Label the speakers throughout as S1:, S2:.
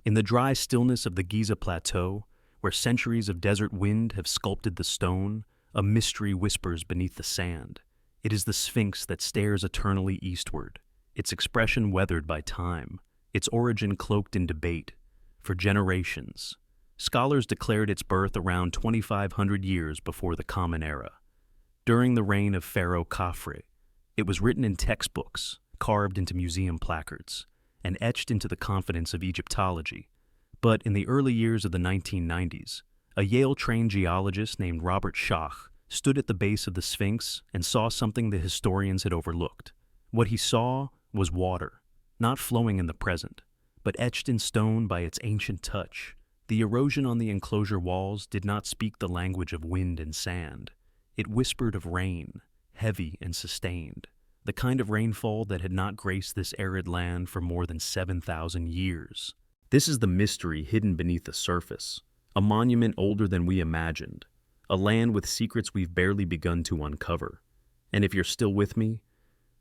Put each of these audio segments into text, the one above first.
S1: In the dry stillness of the Giza Plateau, where centuries of desert wind have sculpted the stone, a mystery whispers beneath the sand. It is the Sphinx that stares eternally eastward, its expression weathered by time, its origin cloaked in debate. For generations, scholars declared its birth around 2,500 years before the Common Era. During the reign of Pharaoh Khafre, it was written in textbooks, carved into museum placards, and etched into the confidence of Egyptology. But in the early years of the 1990s, a Yale-trained geologist named Robert Schoch stood at the base of the Sphinx and saw something the historians had overlooked. What he saw was water, not flowing in the present, but etched in stone by its ancient touch. The erosion on the enclosure walls did not speak the language of wind and sand. It whispered of rain, heavy and sustained, the kind of rainfall that had not graced this arid land for more than 7,000 years. This is the mystery hidden beneath the surface, a monument older than we imagined, a land with secrets we've barely begun to uncover. And if you're still with me,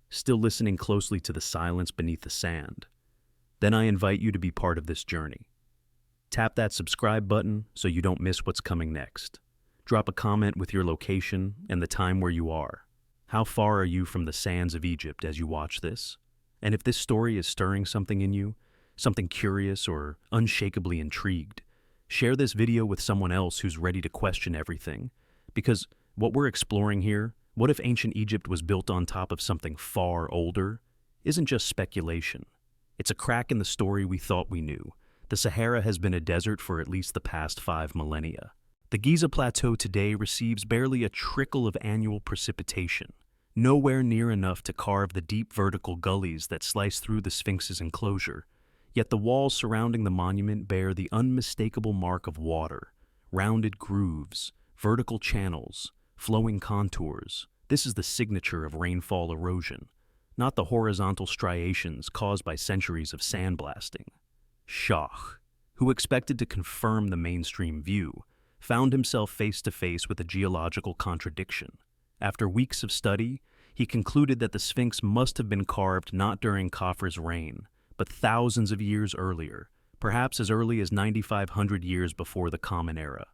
S1: still listening closely to the silence beneath the sand, then I invite you to be part of this journey. Tap that subscribe button so you don't miss what's coming next. Drop a comment with your location and the time where you are. How far are you from the sands of Egypt as you watch this? And if this story is stirring something in you, something curious or unshakably intrigued, share this video with someone else who's ready to question everything. Because what we're exploring here, what if ancient Egypt was built on top of something far older, isn't just speculation. It's a crack in the story we thought we knew. The Sahara has been a desert for at least the past 5 millennia. The Giza Plateau today receives barely a trickle of annual precipitation, nowhere near enough to carve the deep vertical gullies that slice through the Sphinx's enclosure. Yet the walls surrounding the monument bear the unmistakable mark of water, rounded grooves, vertical channels, flowing contours. This is the signature of rainfall erosion, not the horizontal striations caused by centuries of sandblasting. Schoch, who expected to confirm the mainstream view, found himself face to face with a geological contradiction. After weeks of study, he concluded that the Sphinx must have been carved not during Khafre's reign, but thousands of years earlier, perhaps as early as 9,500 years before the Common Era.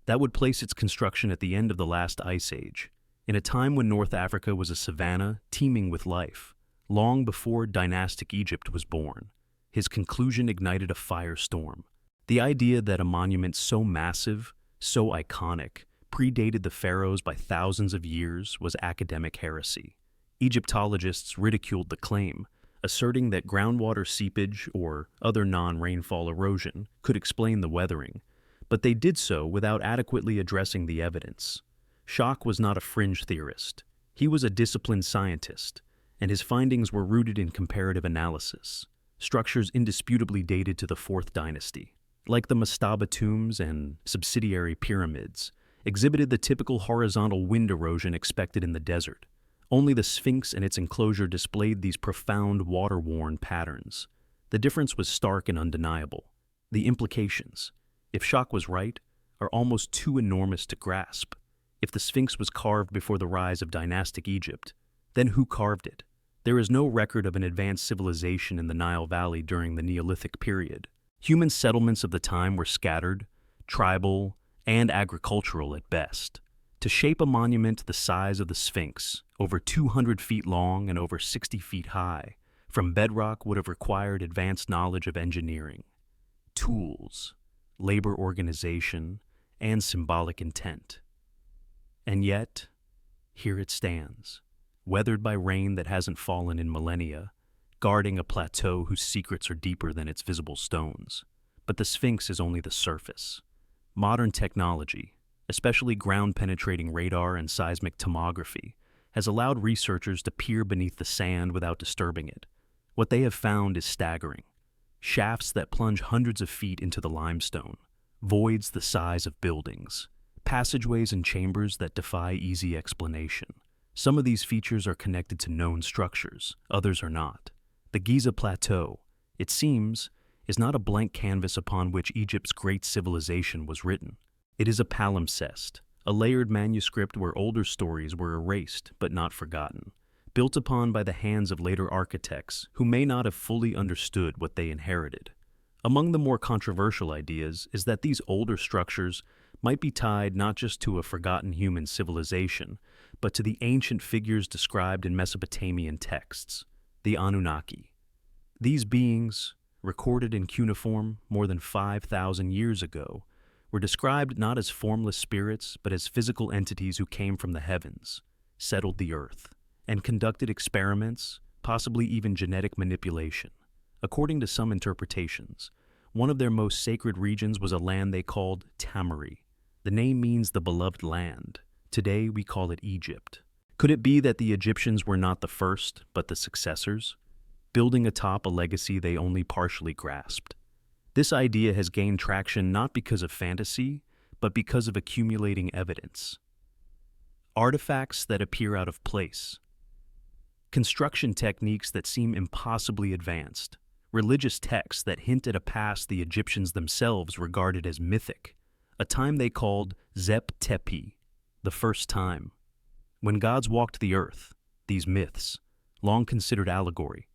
S1: That would place its construction at the end of the last ice age, in a time when North Africa was a savanna teeming with life, long before dynastic Egypt was born. His conclusion ignited a firestorm. The idea that a monument so massive, so iconic, predated the pharaohs by thousands of years was academic heresy. Egyptologists ridiculed the claim, asserting that groundwater seepage or other non-rainfall erosion could explain the weathering, but they did so without adequately addressing the evidence. Schoch was not a fringe theorist. He was a disciplined scientist, and his findings were rooted in comparative analysis, structures indisputably dated to the 4th dynasty. Like the mastaba tombs and subsidiary pyramids, exhibited the typical horizontal wind erosion expected in the desert. Only the Sphinx and its enclosure displayed these profound water-worn patterns. The difference was stark and undeniable. The implications, if Schoch was right, are almost too enormous to grasp. If the Sphinx was carved before the rise of dynastic Egypt, then who carved it? There is no record of an advanced civilization in the Nile Valley during the Neolithic period. Human settlements of the time were scattered, tribal, and agricultural at best. To shape a monument the size of the Sphinx, over 200 feet long and over 60 feet high, from bedrock would have required advanced knowledge of engineering, tools, labor organization, and symbolic intent. And yet, here it stands, weathered by rain that hasn't fallen in millennia, guarding a plateau whose secrets are deeper than its visible stones. But the Sphinx is only the surface. Modern technology, especially ground-penetrating radar and seismic tomography, has allowed researchers to peer beneath the sand without disturbing it. What they have found is staggering. Shafts that plunge hundreds of feet into the limestone, voids the size of buildings, passageways and chambers that defy easy explanation. Some of these features are connected to known structures, others are not. The Giza Plateau, it seems, is not a blank canvas upon which Egypt's great civilization was written. It is a palimpsest, a layered manuscript where older stories were erased but not forgotten, built upon by the hands of later architects who may not have fully understood what they inherited. Among the more controversial ideas is that these older structures might be tied not just to a forgotten human civilization, but to the ancient figures described in Mesopotamian texts, the Anunnaki. These beings, recorded in cuneiform more than 5,000 years ago, were described not as formless spirits but as physical entities who came from the heavens, settled the earth, and conducted experiments, possibly even genetic manipulation. According to some interpretations, one of their most sacred regions was a land they called Tamari. The name means the beloved land. Today we call it Egypt. Could it be that the Egyptians were not the first, but the successors, building atop a legacy they only partially grasped? This idea has gained traction not because of fantasy, but because of accumulating evidence. Artifacts that appear out of place, construction techniques that seem impossibly advanced, religious texts that hint at a past the Egyptians themselves regarded as mythic, a time they called Zep Tepi, the first time. When gods walked the earth, these myths, long considered allegory,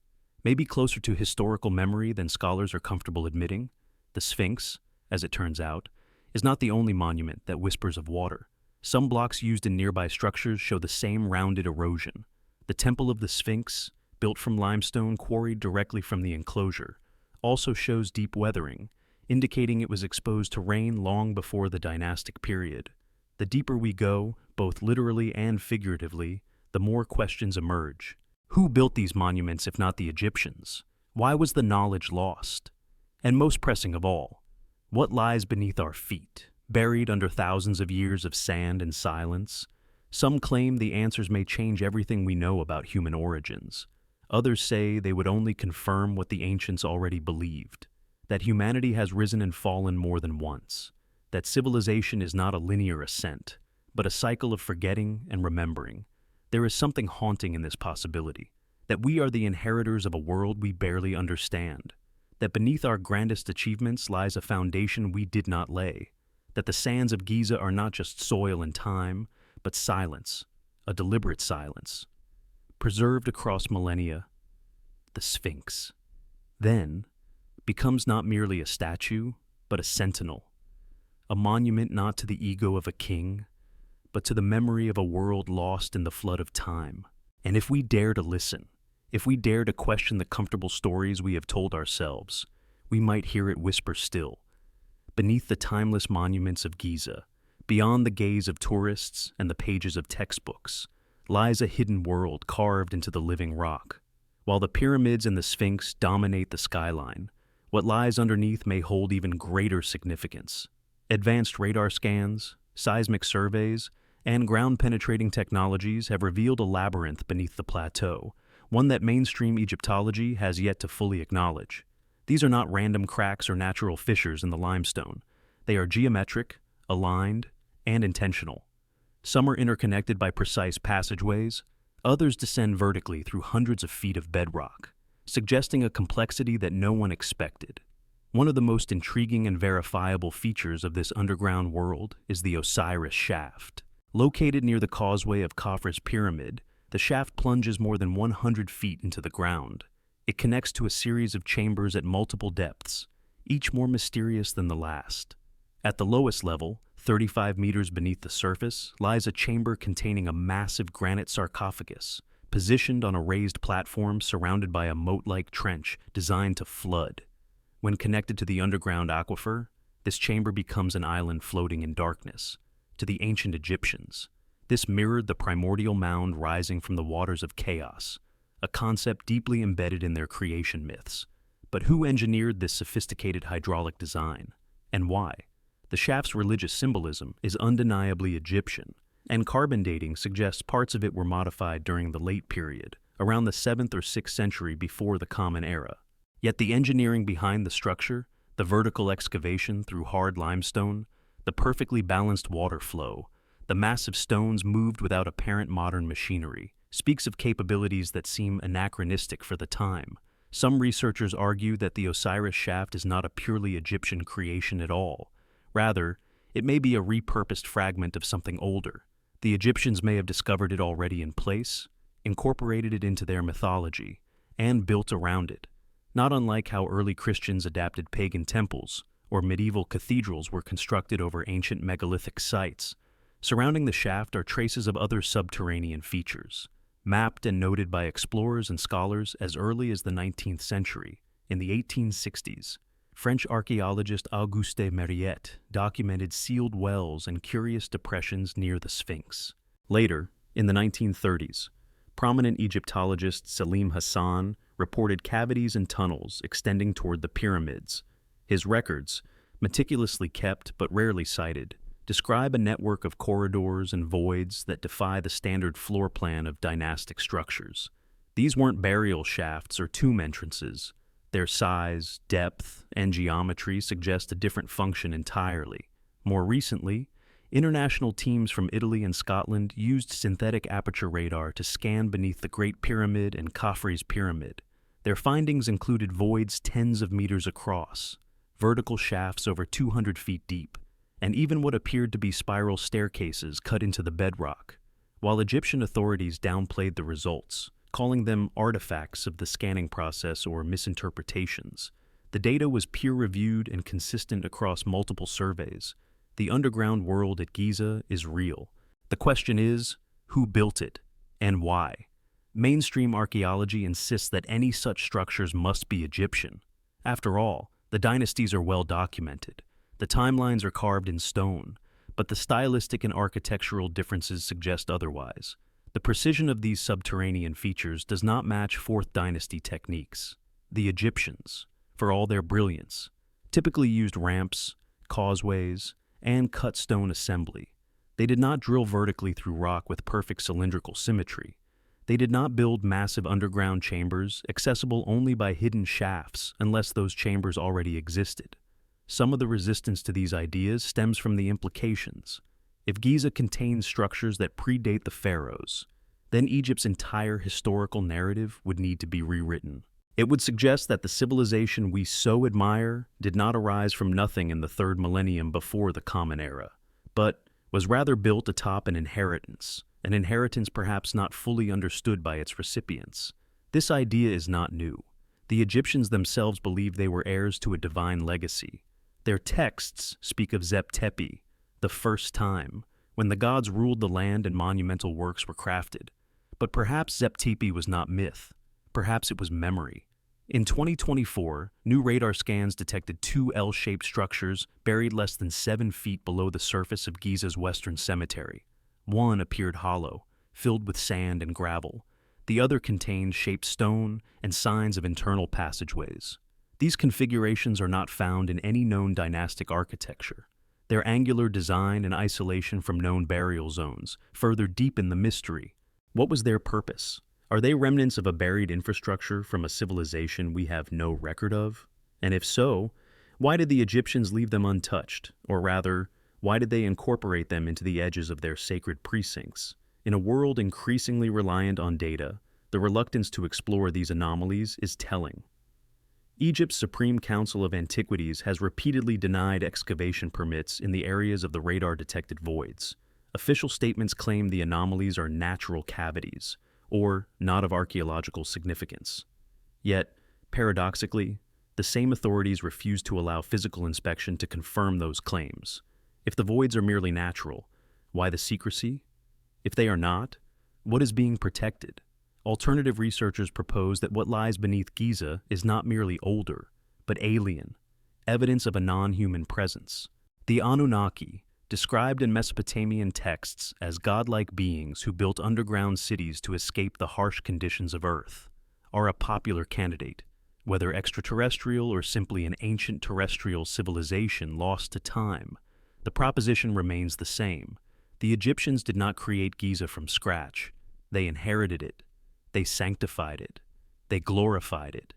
S1: may be closer to historical memory than scholars are comfortable admitting. The Sphinx, as it turns out, is not the only monument that whispers of water. Some blocks used in nearby structures show the same rounded erosion. The Temple of the Sphinx, built from limestone quarried directly from the enclosure, also shows deep weathering, indicating it was exposed to rain long before the dynastic period. The deeper we go, both literally and figuratively, the more questions emerge. Who built these monuments if not the Egyptians? Why was the knowledge lost? And most pressing of all, what lies beneath our feet, buried under thousands of years of sand and silence? Some claim the answers may change everything we know about human origins. Others say they would only confirm what the ancients already believed, that humanity has risen and fallen more than once, that civilization is not a linear ascent, but a cycle of forgetting and remembering. There is something haunting in this possibility, that we are the inheritors of a world we barely understand, that beneath our grandest achievements lies a foundation we did not lay, that the sands of Giza are not just soil and time, but silence, a deliberate silence, preserved across millennia. The Sphinx, then, becomes not merely a statue, but a sentinel, a monument not to the ego of a king, but to the memory of a world lost in the flood of time. And if we dare to listen, if we dare to question the comfortable stories we have told ourselves, we might hear it whisper still. Beneath the timeless monuments of Giza, beyond the gaze of tourists and the pages of textbooks, lies a hidden world carved into the living rock. While the pyramids and the Sphinx dominate the skyline, what lies underneath may hold even greater significance. Advanced radar scans, seismic surveys, and ground-penetrating technologies have revealed a labyrinth beneath the plateau, one that mainstream Egyptology has yet to fully acknowledge. These are not random cracks or natural fissures in the limestone. They are geometric, aligned, and intentional. Some are interconnected by precise passageways, others descend vertically through hundreds of feet of bedrock, suggesting a complexity that no one expected. One of the most intriguing and verifiable features of this underground world is the Osiris Shaft. Located near the causeway of Khafre's pyramid, the shaft plunges more than 100 feet into the ground. It connects to a series of chambers at multiple depths, each more mysterious than the last. At the lowest level, 35 meters beneath the surface, lies a chamber containing a massive granite sarcophagus, positioned on a raised platform surrounded by a moat-like trench designed to flood. When connected to the underground aquifer, this chamber becomes an island floating in darkness. To the ancient Egyptians, this mirrored the primordial mound rising from the waters of chaos, a concept deeply embedded in their creation myths. But who engineered this sophisticated hydraulic design, and why? The shaft's religious symbolism is undeniably Egyptian, and carbon dating suggests parts of it were modified during the late period, around the 7th or 6th century before the Common Era. Yet the engineering behind the structure, the vertical excavation through hard limestone, the perfectly balanced water flow, the massive stones moved without apparent modern machinery, speaks of capabilities that seem anachronistic for the time. Some researchers argue that the Osiris Shaft is not a purely Egyptian creation at all. Rather, it may be a repurposed fragment of something older. The Egyptians may have discovered it already in place, incorporated it into their mythology, and built around it. not unlike how early Christians adapted pagan temples or medieval cathedrals were constructed over ancient megalithic sites. Surrounding the shaft are traces of other subterranean features, mapped and noted by explorers and scholars as early as the 19th century. In the 1860s, French archaeologist Auguste Mariette documented sealed wells and curious depressions near the Sphinx. Later, in the 1930s, prominent Egyptologist Salim Hassan reported cavities and tunnels extending toward the pyramids. His records, meticulously kept but rarely cited, describe a network of corridors and voids that defy the standard floor plan of dynastic structures. These weren't burial shafts or tomb entrances. Their size, depth, and geometry suggest a different function entirely. More recently, international teams from Italy and Scotland used synthetic aperture radar to scan beneath the Great Pyramid and Khafre's Pyramid. Their findings included voids tens of meters across, vertical shafts over 200 feet deep, and even what appeared to be spiral staircases cut into the bedrock. While Egyptian authorities downplayed the results, calling them artifacts of the scanning process or misinterpretations, the data was peer-reviewed and consistent across multiple surveys. The underground world at Giza is real. The question is, who built it, and why? Mainstream archaeology insists that any such structures must be Egyptian. After all, the dynasties are well documented. The timelines are carved in stone, but the stylistic and architectural differences suggest otherwise. The precision of these subterranean features does not match Fourth Dynasty techniques. The Egyptians, for all their brilliance, typically used ramps, causeways, and cut stone assembly. They did not drill vertically through rock with perfect cylindrical symmetry. They did not build massive underground chambers accessible only by hidden shafts unless those chambers already existed. Some of the resistance to these ideas stems from the implications. If Giza contains structures that predate the pharaohs, then Egypt's entire historical narrative would need to be rewritten. It would suggest that the civilization we so admire did not arise from nothing in the third millennium before the Common Era, but was rather built atop an inheritance perhaps not fully understood by its recipients. This idea is not new. The Egyptians themselves believed they were heirs to a divine legacy. Their texts speak of Zep-Tepi, the first time, when the gods ruled the land and monumental works were crafted. But perhaps Zep-Tepi was not myth. Perhaps it was memory. In 2024, new radar scans detected two L-shaped structures buried less than 7 feet below the surface of Giza's western cemetery. One appeared hollow, filled with sand and gravel. The other contained shaped stone and signs of internal passageways. These configurations are not found in any known dynastic architecture. Their angular design and isolation from known burial zones further deepen the mystery. What was their purpose? Are they remnants of a buried infrastructure from a civilization we have no record of? And if so, why did the Egyptians leave them untouched? Or rather, why did they incorporate them into the edges of their sacred precincts? In a world increasingly reliant on data, the reluctance to explore these anomalies is telling. Egypt's Supreme Council of Antiquities has repeatedly denied excavation permits in the areas of the radar-detected voids. Official statements claim the anomalies are natural cavities, or not of archaeological significance. Yet, paradoxically, the same authorities refuse to allow physical inspection to confirm those claims. If the voids are merely natural, why the secrecy? If they are not, what is being protected? Alternative researchers propose that what lies beneath Giza is not merely older, but alien, evidence of a non-human presence. The Anunnaki, described in Mesopotamian texts as godlike beings who built underground cities to escape the harsh conditions of Earth, are a popular candidate, whether extraterrestrial or simply an ancient terrestrial civilization lost to time. The proposition remains the same. The Egyptians did not create Giza from scratch. They inherited it. They sanctified it. They glorified it.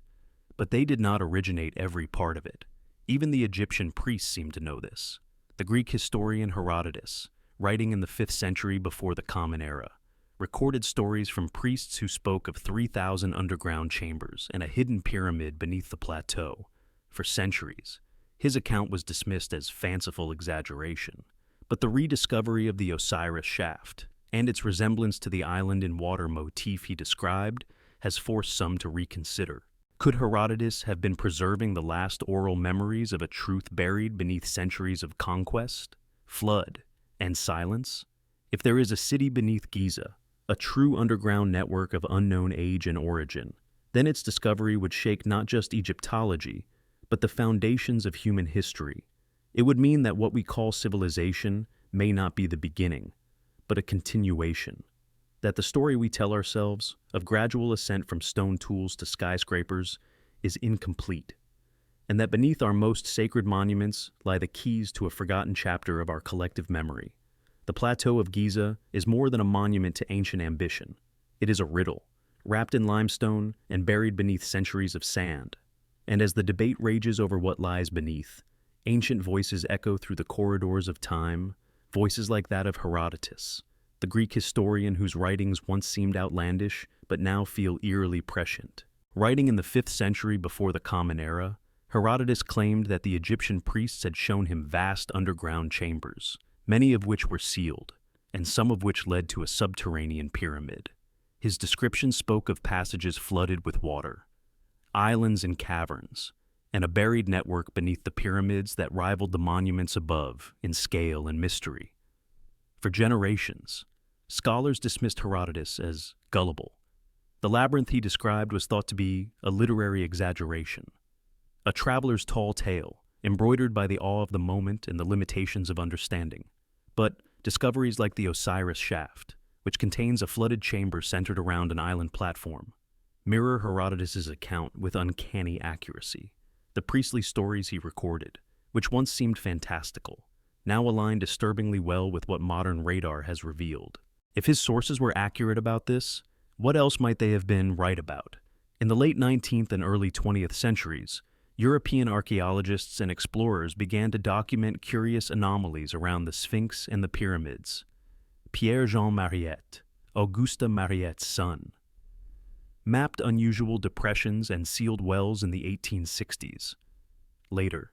S1: But they did not originate every part of it. Even the Egyptian priests seem to know this. The Greek historian Herodotus, writing in the 5th century before the Common Era, recorded stories from priests who spoke of 3,000 underground chambers and a hidden pyramid beneath the plateau. For centuries, his account was dismissed as fanciful exaggeration. But the rediscovery of the Osiris shaft, and its resemblance to the island in water motif he described, has forced some to reconsider. Could Herodotus have been preserving the last oral memories of a truth buried beneath centuries of conquest, flood, and silence? If there is a city beneath Giza, a true underground network of unknown age and origin, then its discovery would shake not just Egyptology, but the foundations of human history. It would mean that what we call civilization may not be the beginning, but a continuation. That the story we tell ourselves of gradual ascent from stone tools to skyscrapers is incomplete, and that beneath our most sacred monuments lie the keys to a forgotten chapter of our collective memory. The Plateau of Giza is more than a monument to ancient ambition. It is a riddle, wrapped in limestone and buried beneath centuries of sand. And as the debate rages over what lies beneath, ancient voices echo through the corridors of time, voices like that of Herodotus, the Greek historian whose writings once seemed outlandish but now feel eerily prescient. Writing in the 5th century before the Common Era, Herodotus claimed that the Egyptian priests had shown him vast underground chambers, many of which were sealed, and some of which led to a subterranean pyramid. His description spoke of passages flooded with water, islands and caverns, and a buried network beneath the pyramids that rivaled the monuments above in scale and mystery. For generations, scholars dismissed Herodotus as gullible. The labyrinth he described was thought to be a literary exaggeration, a traveler's tall tale, embroidered by the awe of the moment and the limitations of understanding. But discoveries like the Osiris shaft, which contains a flooded chamber centered around an island platform, mirror Herodotus's account with uncanny accuracy. The priestly stories he recorded, which once seemed fantastical, now align disturbingly well with what modern radar has revealed. If his sources were accurate about this, what else might they have been right about? In the late 19th and early 20th centuries, European archaeologists and explorers began to document curious anomalies around the Sphinx and the pyramids. Pierre-Jean Mariette, Auguste Mariette's son, mapped unusual depressions and sealed wells in the 1860s. Later,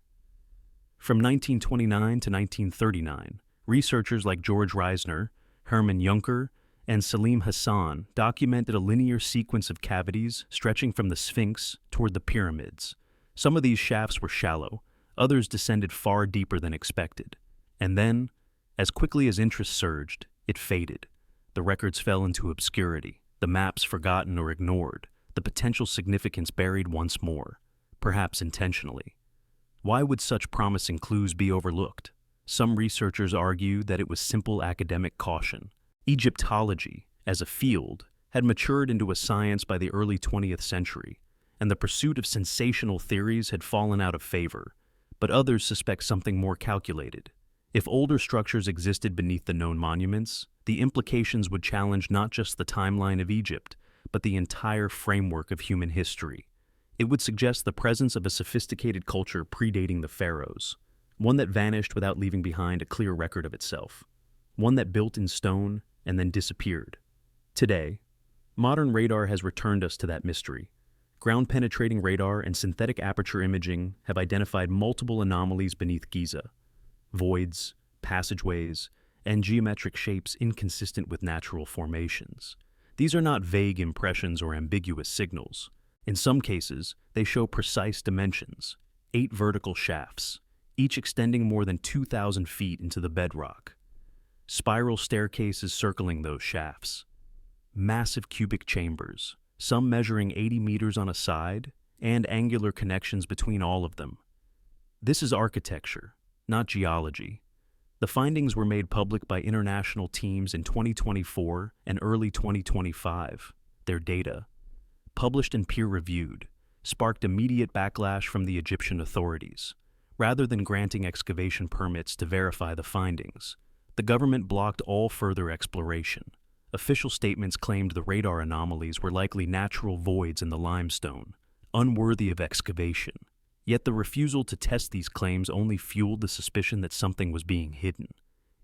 S1: from 1929 to 1939, researchers like George Reisner, Hermann Juncker, and Salim Hassan documented a linear sequence of cavities stretching from the Sphinx toward the pyramids. Some of these shafts were shallow, others descended far deeper than expected. And then, as quickly as interest surged, it faded. The records fell into obscurity, the maps forgotten or ignored, the potential significance buried once more, perhaps intentionally. Why would such promising clues be overlooked? Some researchers argue that it was simple academic caution. Egyptology, as a field, had matured into a science by the early 20th century, and the pursuit of sensational theories had fallen out of favor. But others suspect something more calculated. If older structures existed beneath the known monuments, the implications would challenge not just the timeline of Egypt, but the entire framework of human history. It would suggest the presence of a sophisticated culture predating the pharaohs, one that vanished without leaving behind a clear record of itself, one that built in stone and then disappeared. Today, modern radar has returned us to that mystery. Ground-penetrating radar and synthetic aperture imaging have identified multiple anomalies beneath Giza: voids, passageways, and geometric shapes inconsistent with natural formations. These are not vague impressions or ambiguous signals. In some cases, they show precise dimensions: 8 vertical shafts, each extending more than 2,000 feet into the bedrock. Spiral staircases circling those shafts. Massive cubic chambers, some measuring 80 meters on a side, and angular connections between all of them. This is architecture, not geology. The findings were made public by international teams in 2024 and early 2025. Their data, published and peer-reviewed, sparked immediate backlash from the Egyptian authorities. Rather than granting excavation permits to verify the findings, the government blocked all further exploration. Official statements claimed the radar anomalies were likely natural voids in the limestone, unworthy of excavation. Yet the refusal to test these claims only fueled the suspicion that something was being hidden.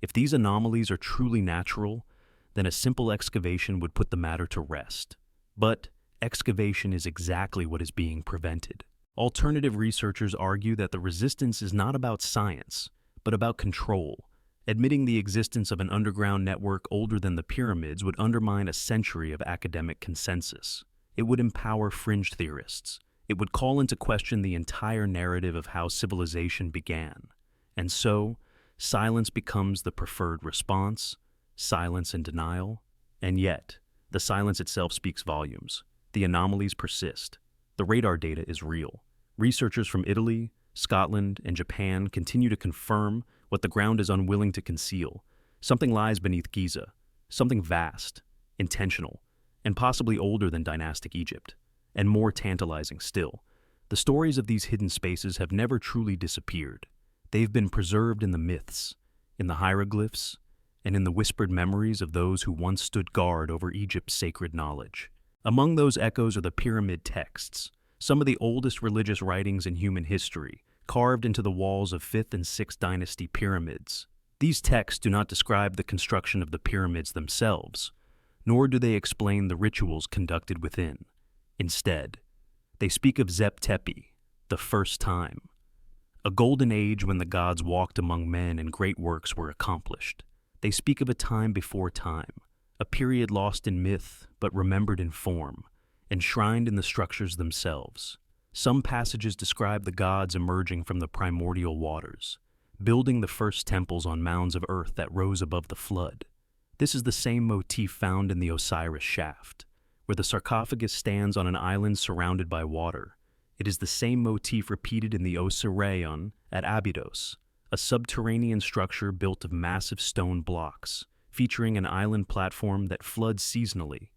S1: If these anomalies are truly natural, then a simple excavation would put the matter to rest. But excavation is exactly what is being prevented. Alternative researchers argue that the resistance is not about science, but about control. Admitting the existence of an underground network older than the pyramids would undermine a century of academic consensus. It would empower fringe theorists, It would call into question the entire narrative of how civilization began. And so, silence becomes the preferred response, silence and denial. And yet, the silence itself speaks volumes. The anomalies persist. The radar data is real. Researchers from Italy, Scotland, and Japan continue to confirm what the ground is unwilling to conceal. Something lies beneath Giza, something vast, intentional, and possibly older than dynastic Egypt. And more tantalizing still, the stories of these hidden spaces have never truly disappeared. They've been preserved in the myths, in the hieroglyphs, and in the whispered memories of those who once stood guard over Egypt's sacred knowledge. Among those echoes are the pyramid texts, some of the oldest religious writings in human history, carved into the walls of 5th and 6th dynasty pyramids. These texts do not describe the construction of the pyramids themselves, nor do they explain the rituals conducted within. Instead, they speak of Zep-Tepi, the first time, a golden age when the gods walked among men and great works were accomplished. They speak of a time before time, a period lost in myth but remembered in form, enshrined in the structures themselves. Some passages describe the gods emerging from the primordial waters, building the first temples on mounds of earth that rose above the flood. This is the same motif found in the Osiris shaft, where the sarcophagus stands on an island surrounded by water. It is the same motif repeated in the Osirion at Abydos, a subterranean structure built of massive stone blocks, featuring an island platform that floods seasonally.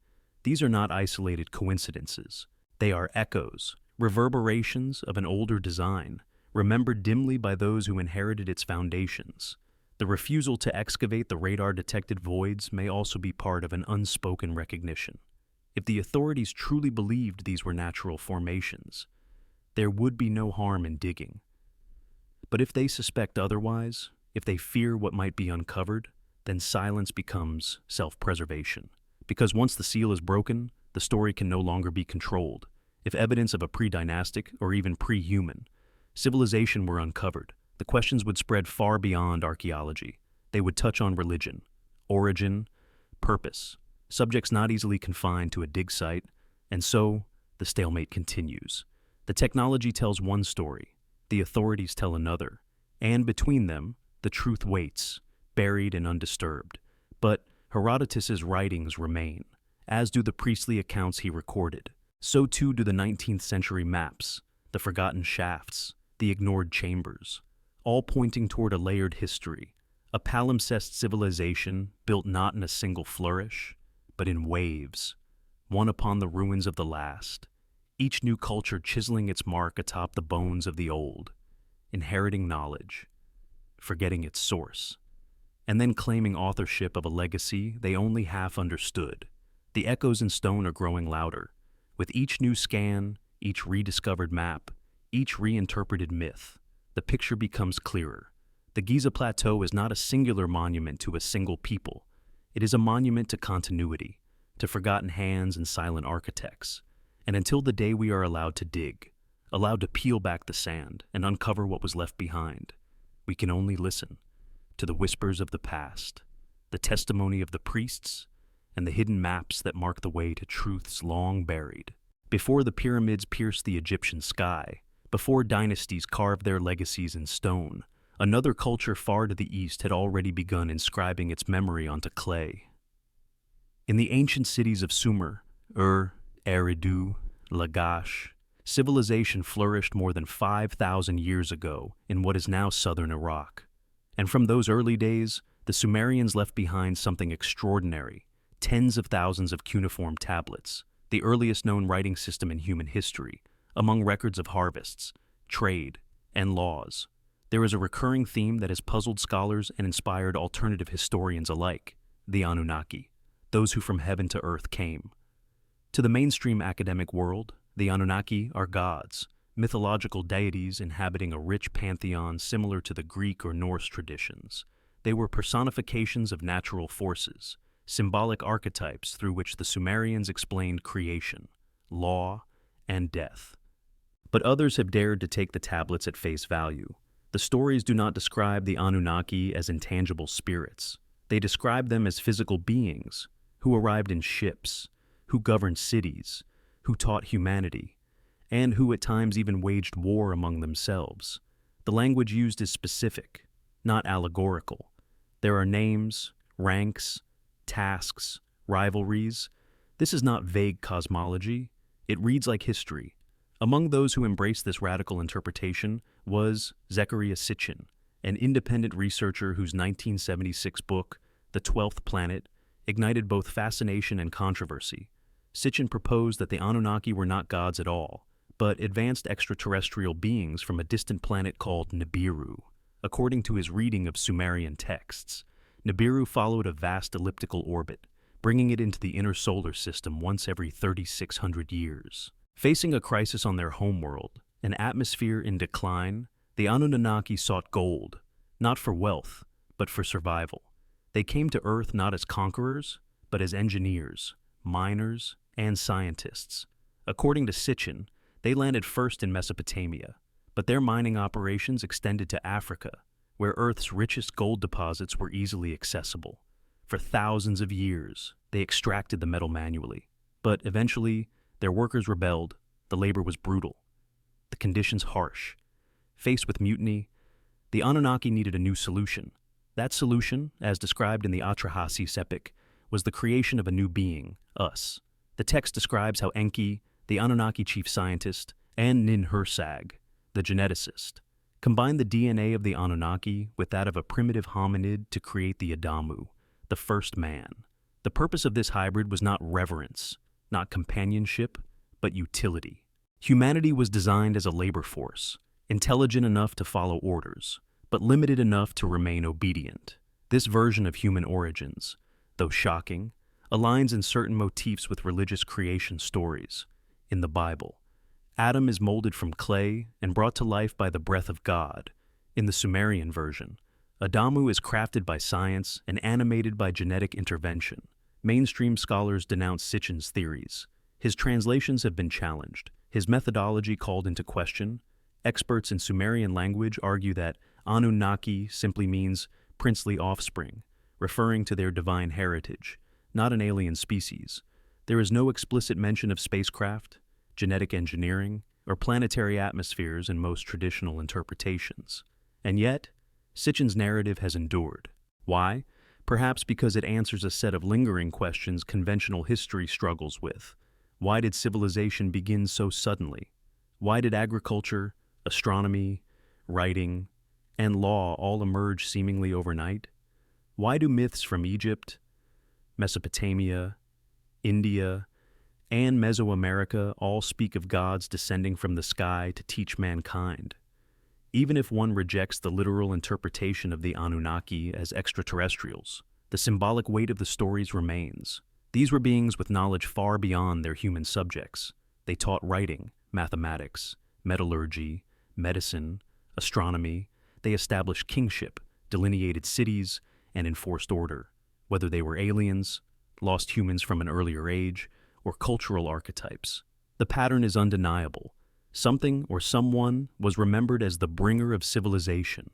S1: These are not isolated coincidences. They are echoes, reverberations of an older design, remembered dimly by those who inherited its foundations. The refusal to excavate the radar-detected voids may also be part of an unspoken recognition. If the authorities truly believed these were natural formations, there would be no harm in digging. But if they suspect otherwise, if they fear what might be uncovered, then silence becomes self-preservation. Because once the seal is broken, the story can no longer be controlled. If evidence of a pre-dynastic or even pre-human civilization were uncovered, the questions would spread far beyond archaeology. They would touch on religion, origin, purpose, subjects not easily confined to a dig site, and so the stalemate continues. The technology tells one story, the authorities tell another, and between them, the truth waits, buried and undisturbed. But Herodotus's writings remain, as do the priestly accounts he recorded. So too do the 19th century maps, the forgotten shafts, the ignored chambers, all pointing toward a layered history, a palimpsest civilization built not in a single flourish, but in waves, one upon the ruins of the last, each new culture chiseling its mark atop the bones of the old, inheriting knowledge, forgetting its source, and then claiming authorship of a legacy they only half understood. The echoes in stone are growing louder. With each new scan, each rediscovered map, each reinterpreted myth, the picture becomes clearer. The Giza Plateau is not a singular monument to a single people. It is a monument to continuity, to forgotten hands and silent architects. And until the day we are allowed to dig, allowed to peel back the sand and uncover what was left behind, we can only listen to the whispers of the past, the testimony of the priests, and the hidden maps that mark the way to truths long buried. Before the pyramids pierced the Egyptian sky, before dynasties carved their legacies in stone, another culture far to the east had already begun inscribing its memory onto clay. In the ancient cities of Sumer, Eridu, Lagash, civilization flourished more than 5,000 years ago in what is now southern Iraq. And from those early days, the Sumerians left behind something extraordinary, tens of thousands of cuneiform tablets, the earliest known writing system in human history, among records of harvests, trade, and laws. There is a recurring theme that has puzzled scholars and inspired alternative historians alike: the Anunnaki, those who from heaven to earth came. To the mainstream academic world, the Anunnaki are gods, mythological deities inhabiting a rich pantheon similar to the Greek or Norse traditions. They were personifications of natural forces, symbolic archetypes through which the Sumerians explained creation, law, and death. But others have dared to take the tablets at face value. The stories do not describe the Anunnaki as intangible spirits. They describe them as physical beings who arrived in ships, who governed cities, who taught humanity. and who at times even waged war among themselves. The language used is specific, not allegorical. There are names, ranks, tasks, rivalries. This is not vague cosmology. It reads like history. Among those who embraced this radical interpretation was Zecharia Sitchin, an independent researcher whose 1976 book, The 12th Planet, ignited both fascination and controversy. Sitchin proposed that the Anunnaki were not gods at all, but advanced extraterrestrial beings from a distant planet called Nibiru. According to his reading of Sumerian texts, Nibiru followed a vast elliptical orbit, bringing it into the inner solar system once every 3,600 years. Facing a crisis on their homeworld, an atmosphere in decline, the Anunnaki sought gold, not for wealth, but for survival. They came to Earth not as conquerors, but as engineers, miners, and scientists. According to Sitchin, they landed first in Mesopotamia, but their mining operations extended to Africa, where Earth's richest gold deposits were easily accessible. For thousands of years, they extracted the metal manually, but eventually, their workers rebelled. The labor was brutal, the conditions harsh. Faced with mutiny, the Anunnaki needed a new solution. That solution, as described in the Atrahasis epic, was the creation of a new being, us. The text describes how Enki, the Anunnaki chief scientist, and Ninhursag, the geneticist, combined the DNA of the Anunnaki with that of a primitive hominid to create the Adamu, the first man. The purpose of this hybrid was not reverence, not companionship, but utility. Humanity was designed as a labor force, intelligent enough to follow orders, but limited enough to remain obedient. This version of human origins, though shocking, aligns in certain motifs with religious creation stories. In the Bible, Adam is molded from clay and brought to life by the breath of God. In the Sumerian version, Adamu is crafted by science and animated by genetic intervention. Mainstream scholars denounce Sitchin's theories. His translations have been challenged, his methodology called into question. Experts in Sumerian language argue that Anunnaki simply means princely offspring, referring to their divine heritage, not an alien species. There is no explicit mention of spacecraft, genetic engineering, or planetary atmospheres in most traditional interpretations. And yet, Sitchin's narrative has endured. Why? Perhaps because it answers a set of lingering questions conventional history struggles with. Why did civilization begin so suddenly? Why did agriculture, astronomy, writing, and law all emerge seemingly overnight? Why do myths from Egypt, Mesopotamia, India, and Mesoamerica all speak of gods descending from the sky to teach mankind? Even if one rejects the literal interpretation of the Anunnaki as extraterrestrials, the symbolic weight of the stories remains. These were beings with knowledge far beyond their human subjects. They taught writing, mathematics, metallurgy, medicine, astronomy. They established kingship, delineated cities, and enforced order. Whether they were aliens, lost humans from an earlier age, or cultural archetypes, the pattern is undeniable. Something or someone was remembered as the bringer of civilization.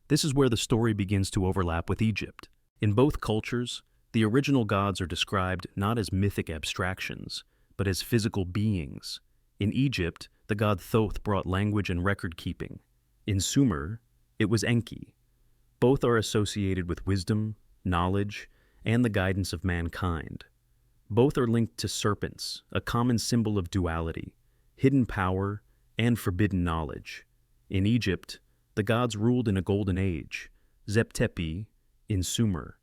S1: This is where the story begins to overlap with Egypt. In both cultures, the original gods are described not as mythic abstractions, but as physical beings. In Egypt, the god Thoth brought language and record-keeping. In Sumer, it was Enki. Both are associated with wisdom, knowledge, and the guidance of mankind. Both are linked to serpents, a common symbol of duality, hidden power, and forbidden knowledge. In Egypt, the gods ruled in a golden age, Zep-Tepi, in Sumer.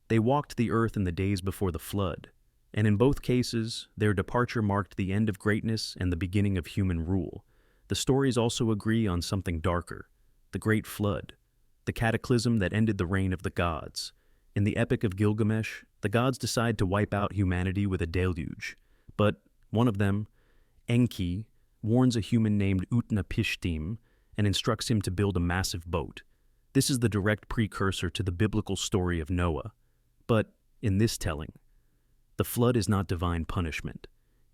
S1: They walked the earth in the days before the flood, and in both cases, their departure marked the end of greatness and the beginning of human rule. The stories also agree on something darker, the Great Flood, the cataclysm that ended the reign of the gods. In the Epic of Gilgamesh, the gods decide to wipe out humanity with a deluge, but one of them, Enki, warns a human named Utnapishtim and instructs him to build a massive boat. This is the direct precursor to the biblical story of Noah. But in this telling, the flood is not divine punishment.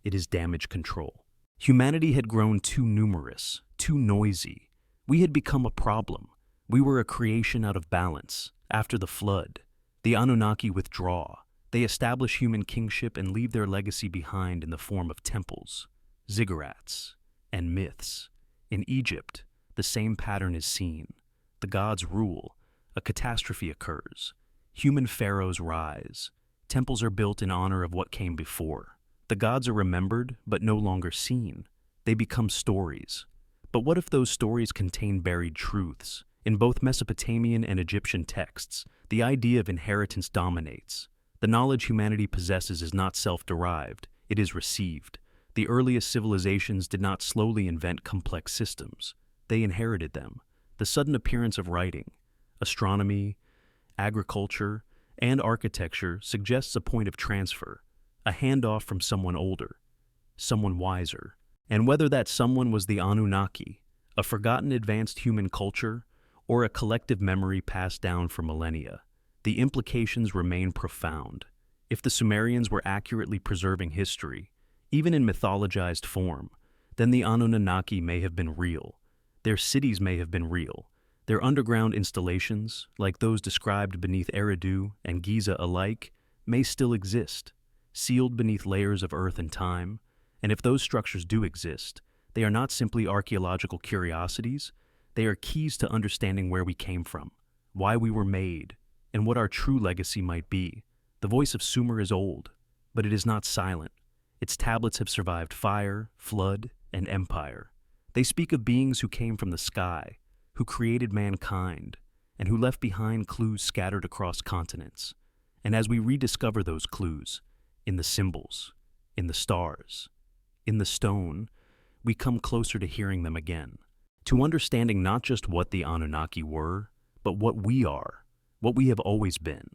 S1: It is damage control. Humanity had grown too numerous, too noisy. We had become a problem. We were a creation out of balance. After the flood, the Anunnaki withdraw. They establish human kingship and leave their legacy behind in the form of temples, ziggurats, and myths. In Egypt, the same pattern is seen. The gods rule, a catastrophe occurs. Human pharaohs rise. Temples are built in honor of what came before. The gods are remembered, but no longer seen. They become stories. But what if those stories contain buried truths? In both Mesopotamian and Egyptian texts, the idea of inheritance dominates. The knowledge humanity possesses is not self-derived, it is received. The earliest civilizations did not slowly invent complex systems. They inherited them. The sudden appearance of writing, astronomy, agriculture, and architecture suggests a point of transfer, a handoff from someone older, someone wiser. And whether that someone was the Anunnaki, a forgotten advanced human culture, or a collective memory passed down for millennia, the implications remain profound. If the Sumerians were accurately preserving history, even in mythologized form, then the Anunnaki may have been real. Their cities may have been real. Their underground installations, like those described beneath Eridu and Giza alike, may still exist, sealed beneath layers of earth and time. And if those structures do exist, they are not simply archaeological curiosities, they are keys to understanding where we came from, why we were made, and what our true legacy might be. The voice of Sumer is old, but it is not silent. Its tablets have survived fire, flood, and empire. They speak of beings who came from the sky, who created mankind, and who left behind clues scattered across continents. And as we rediscover those clues, in the symbols, in the stars, in the stone, we come closer to hearing them again, to understanding not just what the Anunnaki were, but what we are, what we have always been.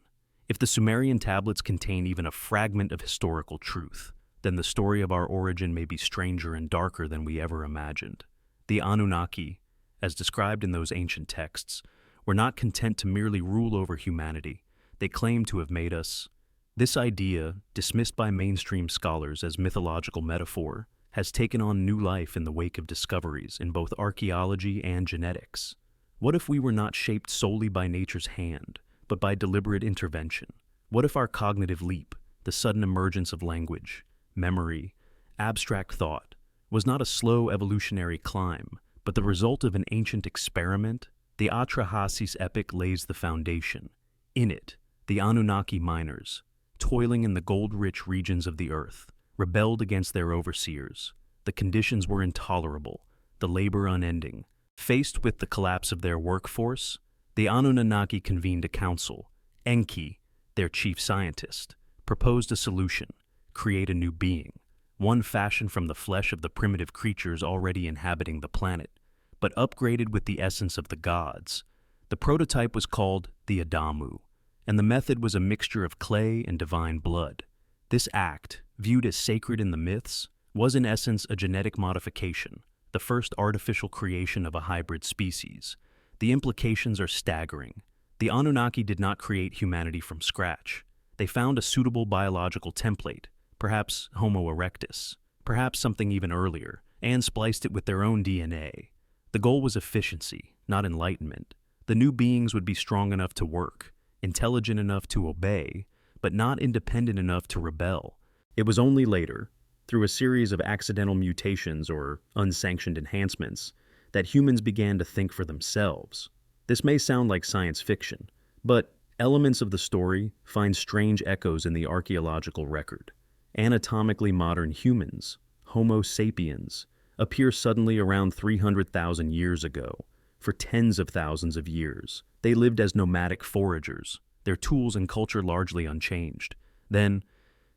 S1: If the Sumerian tablets contain even a fragment of historical truth, then the story of our origin may be stranger and darker than we ever imagined. The Anunnaki, as described in those ancient texts, were not content to merely rule over humanity. They claimed to have made us. This idea, dismissed by mainstream scholars as mythological metaphor, has taken on new life in the wake of discoveries in both archaeology and genetics. What if we were not shaped solely by nature's hand, but by deliberate intervention? What if our cognitive leap, the sudden emergence of language, memory, abstract thought, was not a slow evolutionary climb, but the result of an ancient experiment? The Atrahasis epic lays the foundation. In it, the Anunnaki miners, toiling in the gold-rich regions of the earth, rebelled against their overseers. The conditions were intolerable, the labor unending. Faced with the collapse of their workforce, the Anunnaki convened a council. Enki, their chief scientist, proposed a solution: create a new being, one fashioned from the flesh of the primitive creatures already inhabiting the planet, but upgraded with the essence of the gods. The prototype was called the Adamu, and the method was a mixture of clay and divine blood. This act, viewed as sacred in the myths, was in essence a genetic modification, the first artificial creation of a hybrid species. The implications are staggering. The Anunnaki did not create humanity from scratch. They found a suitable biological template, perhaps Homo erectus, perhaps something even earlier, and spliced it with their own DNA. The goal was efficiency, not enlightenment. The new beings would be strong enough to work, intelligent enough to obey, but not independent enough to rebel. It was only later, through a series of accidental mutations or unsanctioned enhancements, that humans began to think for themselves. This may sound like science fiction, but elements of the story find strange echoes in the archaeological record. Anatomically modern humans, Homo sapiens, appear suddenly around 300,000 years ago. For tens of thousands of years, they lived as nomadic foragers, their tools and culture largely unchanged. Then,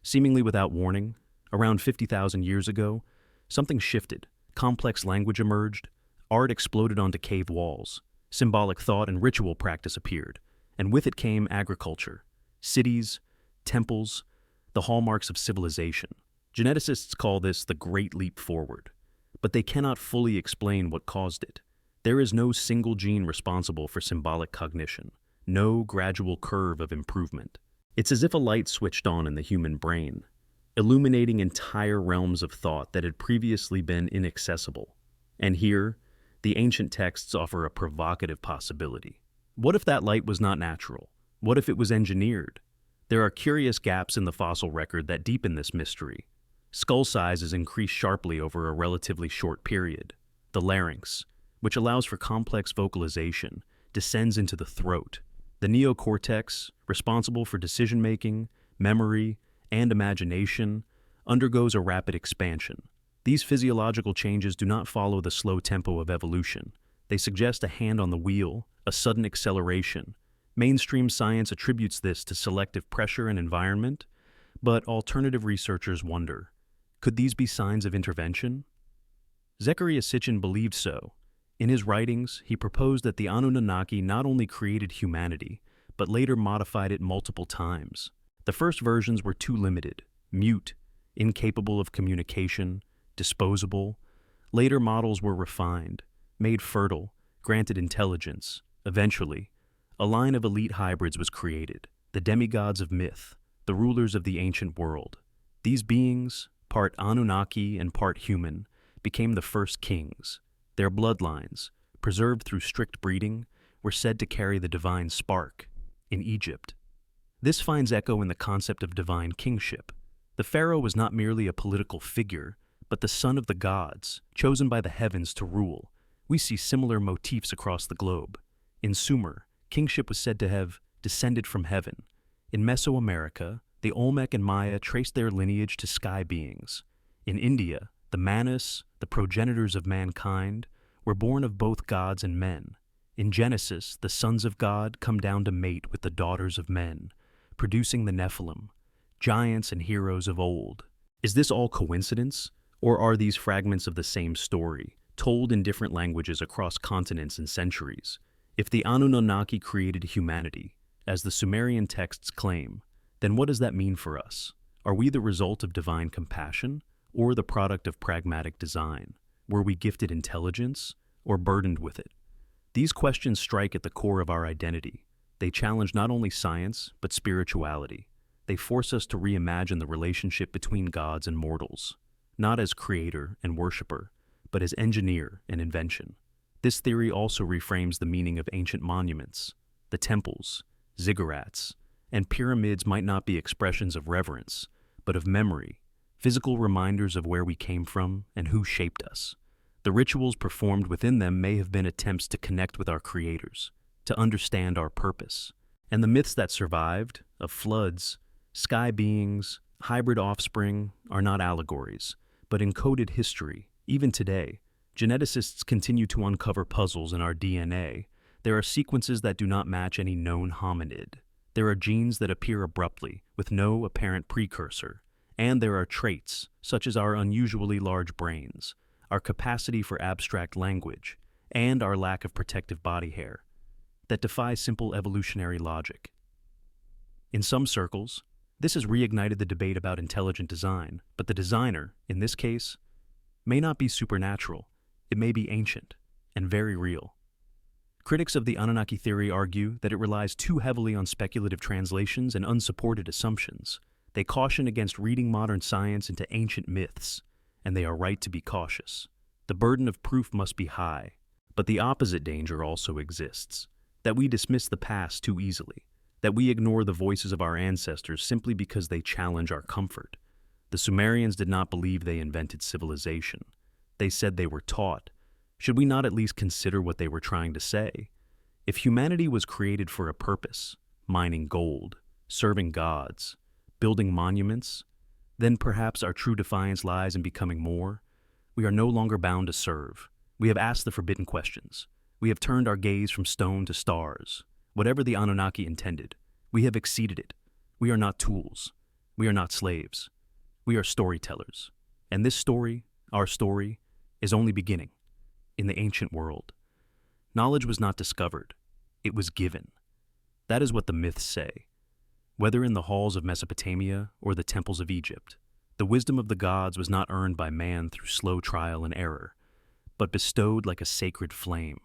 S1: seemingly without warning, around 50,000 years ago, something shifted. Complex language emerged, art exploded onto cave walls, symbolic thought and ritual practice appeared, and with it came agriculture, cities, temples, the hallmarks of civilization. Geneticists call this the Great Leap Forward, but they cannot fully explain what caused it. There is no single gene responsible for symbolic cognition, no gradual curve of improvement. It's as if a light switched on in the human brain, illuminating entire realms of thought that had previously been inaccessible. And here, the ancient texts offer a provocative possibility. What if that light was not natural? What if it was engineered? There are curious gaps in the fossil record that deepen this mystery. Skull sizes increase sharply over a relatively short period. The larynx, which allows for complex vocalization, descends into the throat. The neocortex, responsible for decision-making, memory, and imagination, undergoes a rapid expansion. These physiological changes do not follow the slow tempo of evolution. They suggest a hand on the wheel, a sudden acceleration. Mainstream science attributes this to selective pressure and environment, but alternative researchers wonder, could these be signs of intervention? Zecharia Sitchin believed so. In his writings, he proposed that the Anunnaki not only created humanity, but later modified it multiple times. The first versions were too limited, mute, incapable of communication, disposable. Later models were refined, made fertile, granted intelligence. Eventually, a line of elite hybrids was created, the demigods of myth, the rulers of the ancient world. These beings, part Anunnaki and part human, became the first kings. Their bloodlines, preserved through strict breeding, were said to carry the divine spark. In Egypt, this finds echo in the concept of divine kingship. The pharaoh was not merely a political figure, but the son of the gods, chosen by the heavens to rule. We see similar motifs across the globe. In Sumer, kingship was said to have descended from heaven. In Mesoamerica, the Olmec and Maya traced their lineage to sky beings. In India, the Manas, the progenitors of mankind, were born of both gods and men. In Genesis, the sons of God come down to mate with the daughters of men, producing the Nephilim, giants and heroes of old. Is this all coincidence, or are these fragments of the same story, told in different languages across continents and centuries? If the Anunnaki created humanity, as the Sumerian texts claim, then what does that mean for us? Are we the result of divine compassion, or the product of pragmatic design? Were we gifted intelligence, or burdened with it? These questions strike at the core of our identity. They challenge not only science, but spirituality. They force us to reimagine the relationship between gods and mortals, not as creator and worshiper, but as engineer and invention. This theory also reframes the meaning of ancient monuments. The temples, ziggurats, and pyramids might not be expressions of reverence, but of memory, physical reminders of where we came from and who shaped us. The rituals performed within them may have been attempts to connect with our creators, to understand our purpose. And the myths that survived, of floods, sky beings, hybrid offspring, are not allegories, but encoded history. Even today, geneticists continue to uncover puzzles in our DNA. There are sequences that do not match any known hominid. There are genes that appear abruptly, with no apparent precursor. And there are traits, such as our unusually large brains, our capacity for abstract language, and our lack of protective body hair, that defy simple evolutionary logic. In some circles, this has reignited the debate about intelligent design, but the designer, in this case, may not be supernatural. It may be ancient and very real. Critics of the Anunnaki theory argue that it relies too heavily on speculative translations and unsupported assumptions. They caution against reading modern science into ancient myths, and they are right to be cautious. The burden of proof must be high, but the opposite danger also exists, that we dismiss the past too easily, that we ignore the voices of our ancestors simply because they challenge our comfort. The Sumerians did not believe they invented civilization. They said they were taught. Should we not at least consider what they were trying to say? If humanity was created for a purpose, mining gold, serving gods, building monuments, then perhaps our true defiance lies in becoming more. We are no longer bound to serve. We have asked the forbidden questions. We have turned our gaze from stone to stars. Whatever the Anunnaki intended, we have exceeded it. We are not tools. We are not slaves. We are storytellers. And this story, our story, is only beginning. In the ancient world, knowledge was not discovered. It was given. That is what the myths say. Whether in the halls of Mesopotamia or the temples of Egypt, the wisdom of the gods was not earned by man through slow trial and error, but bestowed like a sacred flame.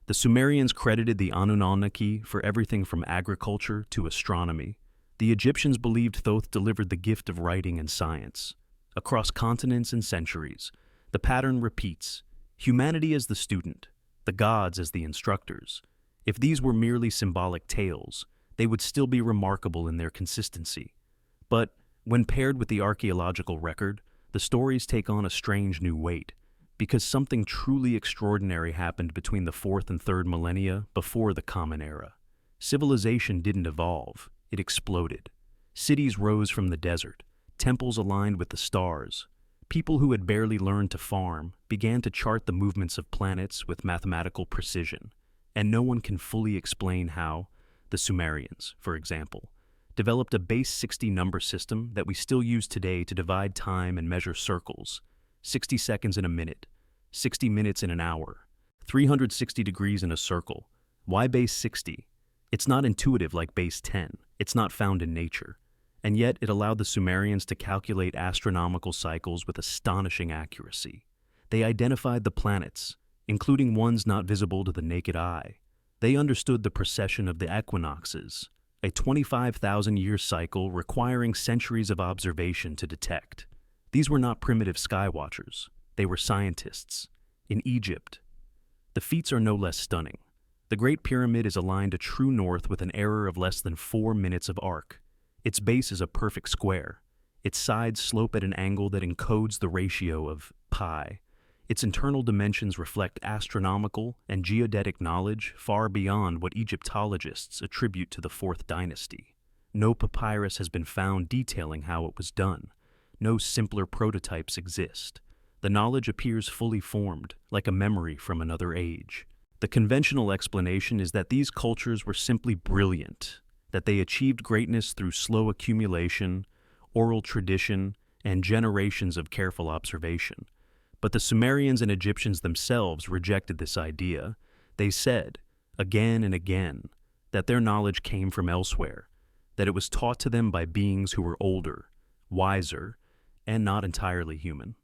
S1: The Sumerians credited the Anunnaki for everything from agriculture to astronomy. The Egyptians believed Thoth delivered the gift of writing and science. Across continents and centuries, the pattern repeats. Humanity as the student, the gods as the instructors. If these were merely symbolic tales, they would still be remarkable in their consistency. But when paired with the archaeological record, the stories take on a strange new weight, because something truly extraordinary happened between the 4th and 3rd millennia before the Common Era. Civilization didn't evolve, it exploded. Cities rose from the desert, temples aligned with the stars. People who had barely learned to farm began to chart the movements of planets with mathematical precision, and no one can fully explain how. The Sumerians, for example, developed a base 60 number system that we still use today to divide time and measure circles: 60 seconds in a minute, 60 minutes in an hour, 360 degrees in a circle. Why base 60? It's not intuitive like base 10. It's not found in nature. And yet it allowed the Sumerians to calculate astronomical cycles with astonishing accuracy. They identified the planets, including ones not visible to the naked eye. They understood the precession of the equinoxes, a 25,000-year cycle requiring centuries of observation to detect. These were not primitive skywatchers. They were scientists. In Egypt, the feats are no less stunning. The Great Pyramid is aligned to true north with an error of less than 4 minutes of arc. Its base is a perfect square. Its sides slope at an angle that encodes the ratio of pi. Its internal dimensions reflect astronomical and geodetic knowledge far beyond what Egyptologists attribute to the 4th dynasty. No papyrus has been found detailing how it was done. No simpler prototypes exist. The knowledge appears fully formed, like a memory from another age. The conventional explanation is that these cultures were simply brilliant, that they achieved greatness through slow accumulation, oral tradition, and generations of careful observation. But the Sumerians and Egyptians themselves rejected this idea. They said, again and again, that their knowledge came from elsewhere, that it was taught to them by beings who were older, wiser, and not entirely human.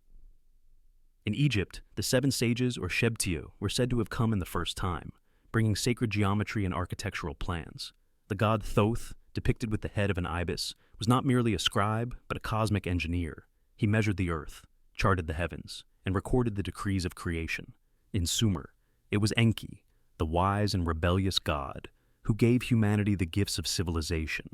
S1: In Egypt, the 7 sages, or Shebtio, were said to have come in the first time, bringing sacred geometry and architectural plans. The god Thoth, depicted with the head of an ibis, was not merely a scribe, but a cosmic engineer. He measured the earth, charted the heavens, and recorded the decrees of creation. In Sumer, it was Enki, the wise and rebellious god, who gave humanity the gifts of civilization: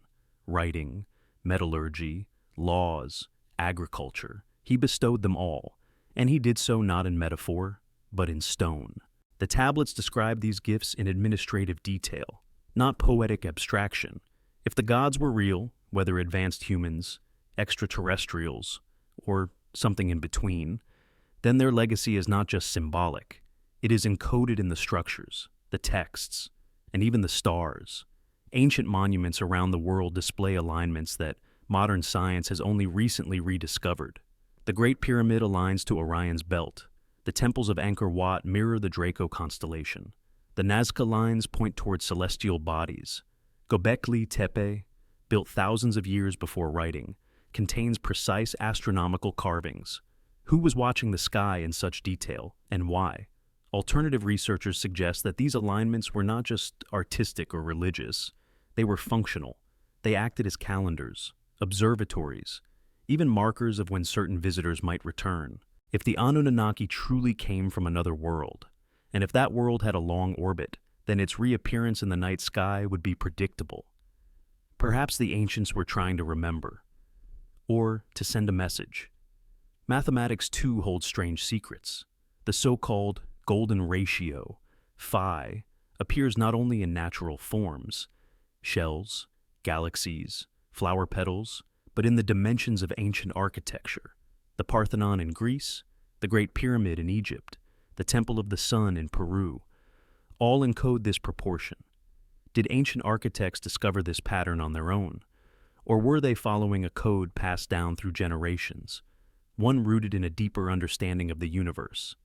S1: writing, metallurgy, laws, agriculture. He bestowed them all, and he did so not in metaphor, but in stone. The tablets describe these gifts in administrative detail, not poetic abstraction. If the gods were real, whether advanced humans, extraterrestrials, or something in between, then their legacy is not just symbolic. It is encoded in the structures, the texts, and even the stars. Ancient monuments around the world display alignments that modern science has only recently rediscovered. The Great Pyramid aligns to Orion's belt. The temples of Angkor Wat mirror the Draco constellation. The Nazca lines point toward celestial bodies. Göbekli Tepe, built thousands of years before writing, contains precise astronomical carvings. Who was watching the sky in such detail, and why? Alternative researchers suggest that these alignments were not just artistic or religious. They were functional. They acted as calendars, observatories, even markers of when certain visitors might return. If the Anunnaki truly came from another world, and if that world had a long orbit, then its reappearance in the night sky would be predictable. Perhaps the ancients were trying to remember, or to send a message. Mathematics too holds strange secrets. The so-called golden ratio, phi, appears not only in natural forms, shells, galaxies, flower petals, but in the dimensions of ancient architecture. The Parthenon in Greece, the Great Pyramid in Egypt, the Temple of the Sun in Peru, all encode this proportion. Did ancient architects discover this pattern on their own, or were they following a code passed down through generations, one rooted in a deeper understanding of the universe?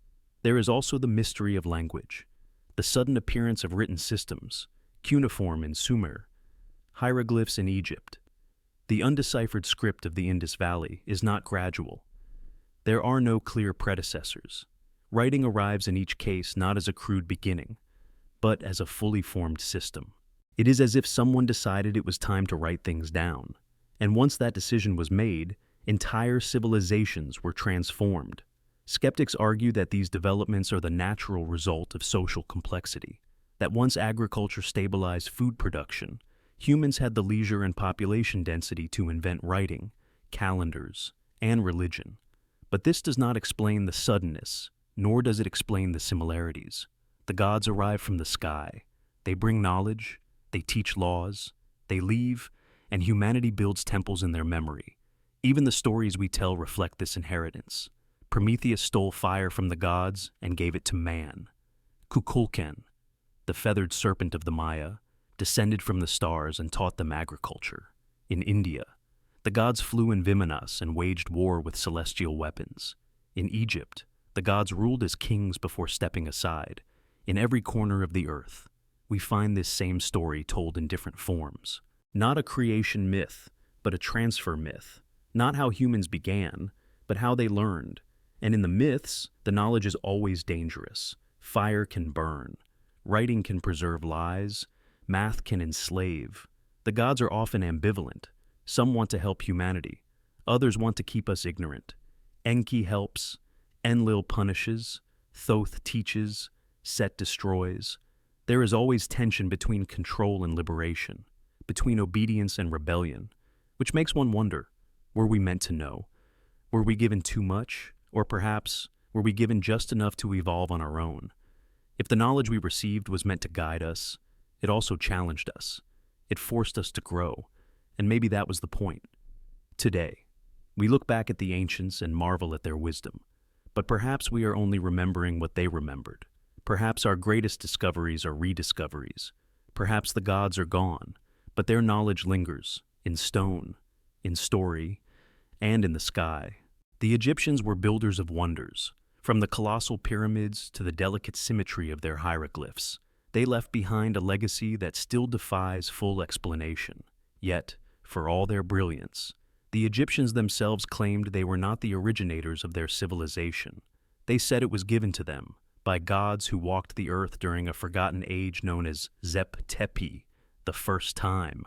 S1: There is also the mystery of language, the sudden appearance of written systems, cuneiform in Sumer, hieroglyphs in Egypt. The undeciphered script of the Indus Valley is not gradual. There are no clear predecessors. Writing arrives in each case not as a crude beginning, but as a fully formed system. It is as if someone decided it was time to write things down, and once that decision was made, entire civilizations were transformed. Skeptics argue that these developments are the natural result of social complexity, that once agriculture stabilized food production, humans had the leisure and population density to invent writing, calendars, and religion. But this does not explain the suddenness, nor does it explain the similarities. The gods arrive from the sky. They bring knowledge, they teach laws, they leave, and humanity builds temples in their memory. Even the stories we tell reflect this inheritance. Prometheus stole fire from the gods and gave it to man. Kukulkan, the feathered serpent of the Maya, descended from the stars and taught them agriculture. In India, the gods flew in Vimanas and waged war with celestial weapons. In Egypt, the gods ruled as kings before stepping aside. In every corner of the earth, we find this same story told in different forms. Not a creation myth, but a transfer myth. Not how humans began, but how they learned. And in the myths, the knowledge is always dangerous. Fire can burn. Writing can preserve lies. Math can enslave. The gods are often ambivalent. Some want to help humanity. Others want to keep us ignorant. Enki helps. Enlil punishes. Thoth teaches. Set destroys. There is always tension between control and liberation, between obedience and rebellion, which makes one wonder, were we meant to know? Were we given too much? Or perhaps, were we given just enough to evolve on our own? If the knowledge we received was meant to guide us, it also challenged us. It forced us to grow, and maybe that was the point. Today, we look back at the ancients and marvel at their wisdom, but perhaps we are only remembering what they remembered. Perhaps our greatest discoveries are rediscoveries. Perhaps the gods are gone, but their knowledge lingers, in stone, in story, and in the sky. The Egyptians were builders of wonders. From the colossal pyramids to the delicate symmetry of their hieroglyphs, they left behind a legacy that still defies full explanation. Yet, for all their brilliance, the Egyptians themselves claimed they were not the originators of their civilization. They said it was given to them by gods who walked the earth during a forgotten age known as Zep Tepi, the first time.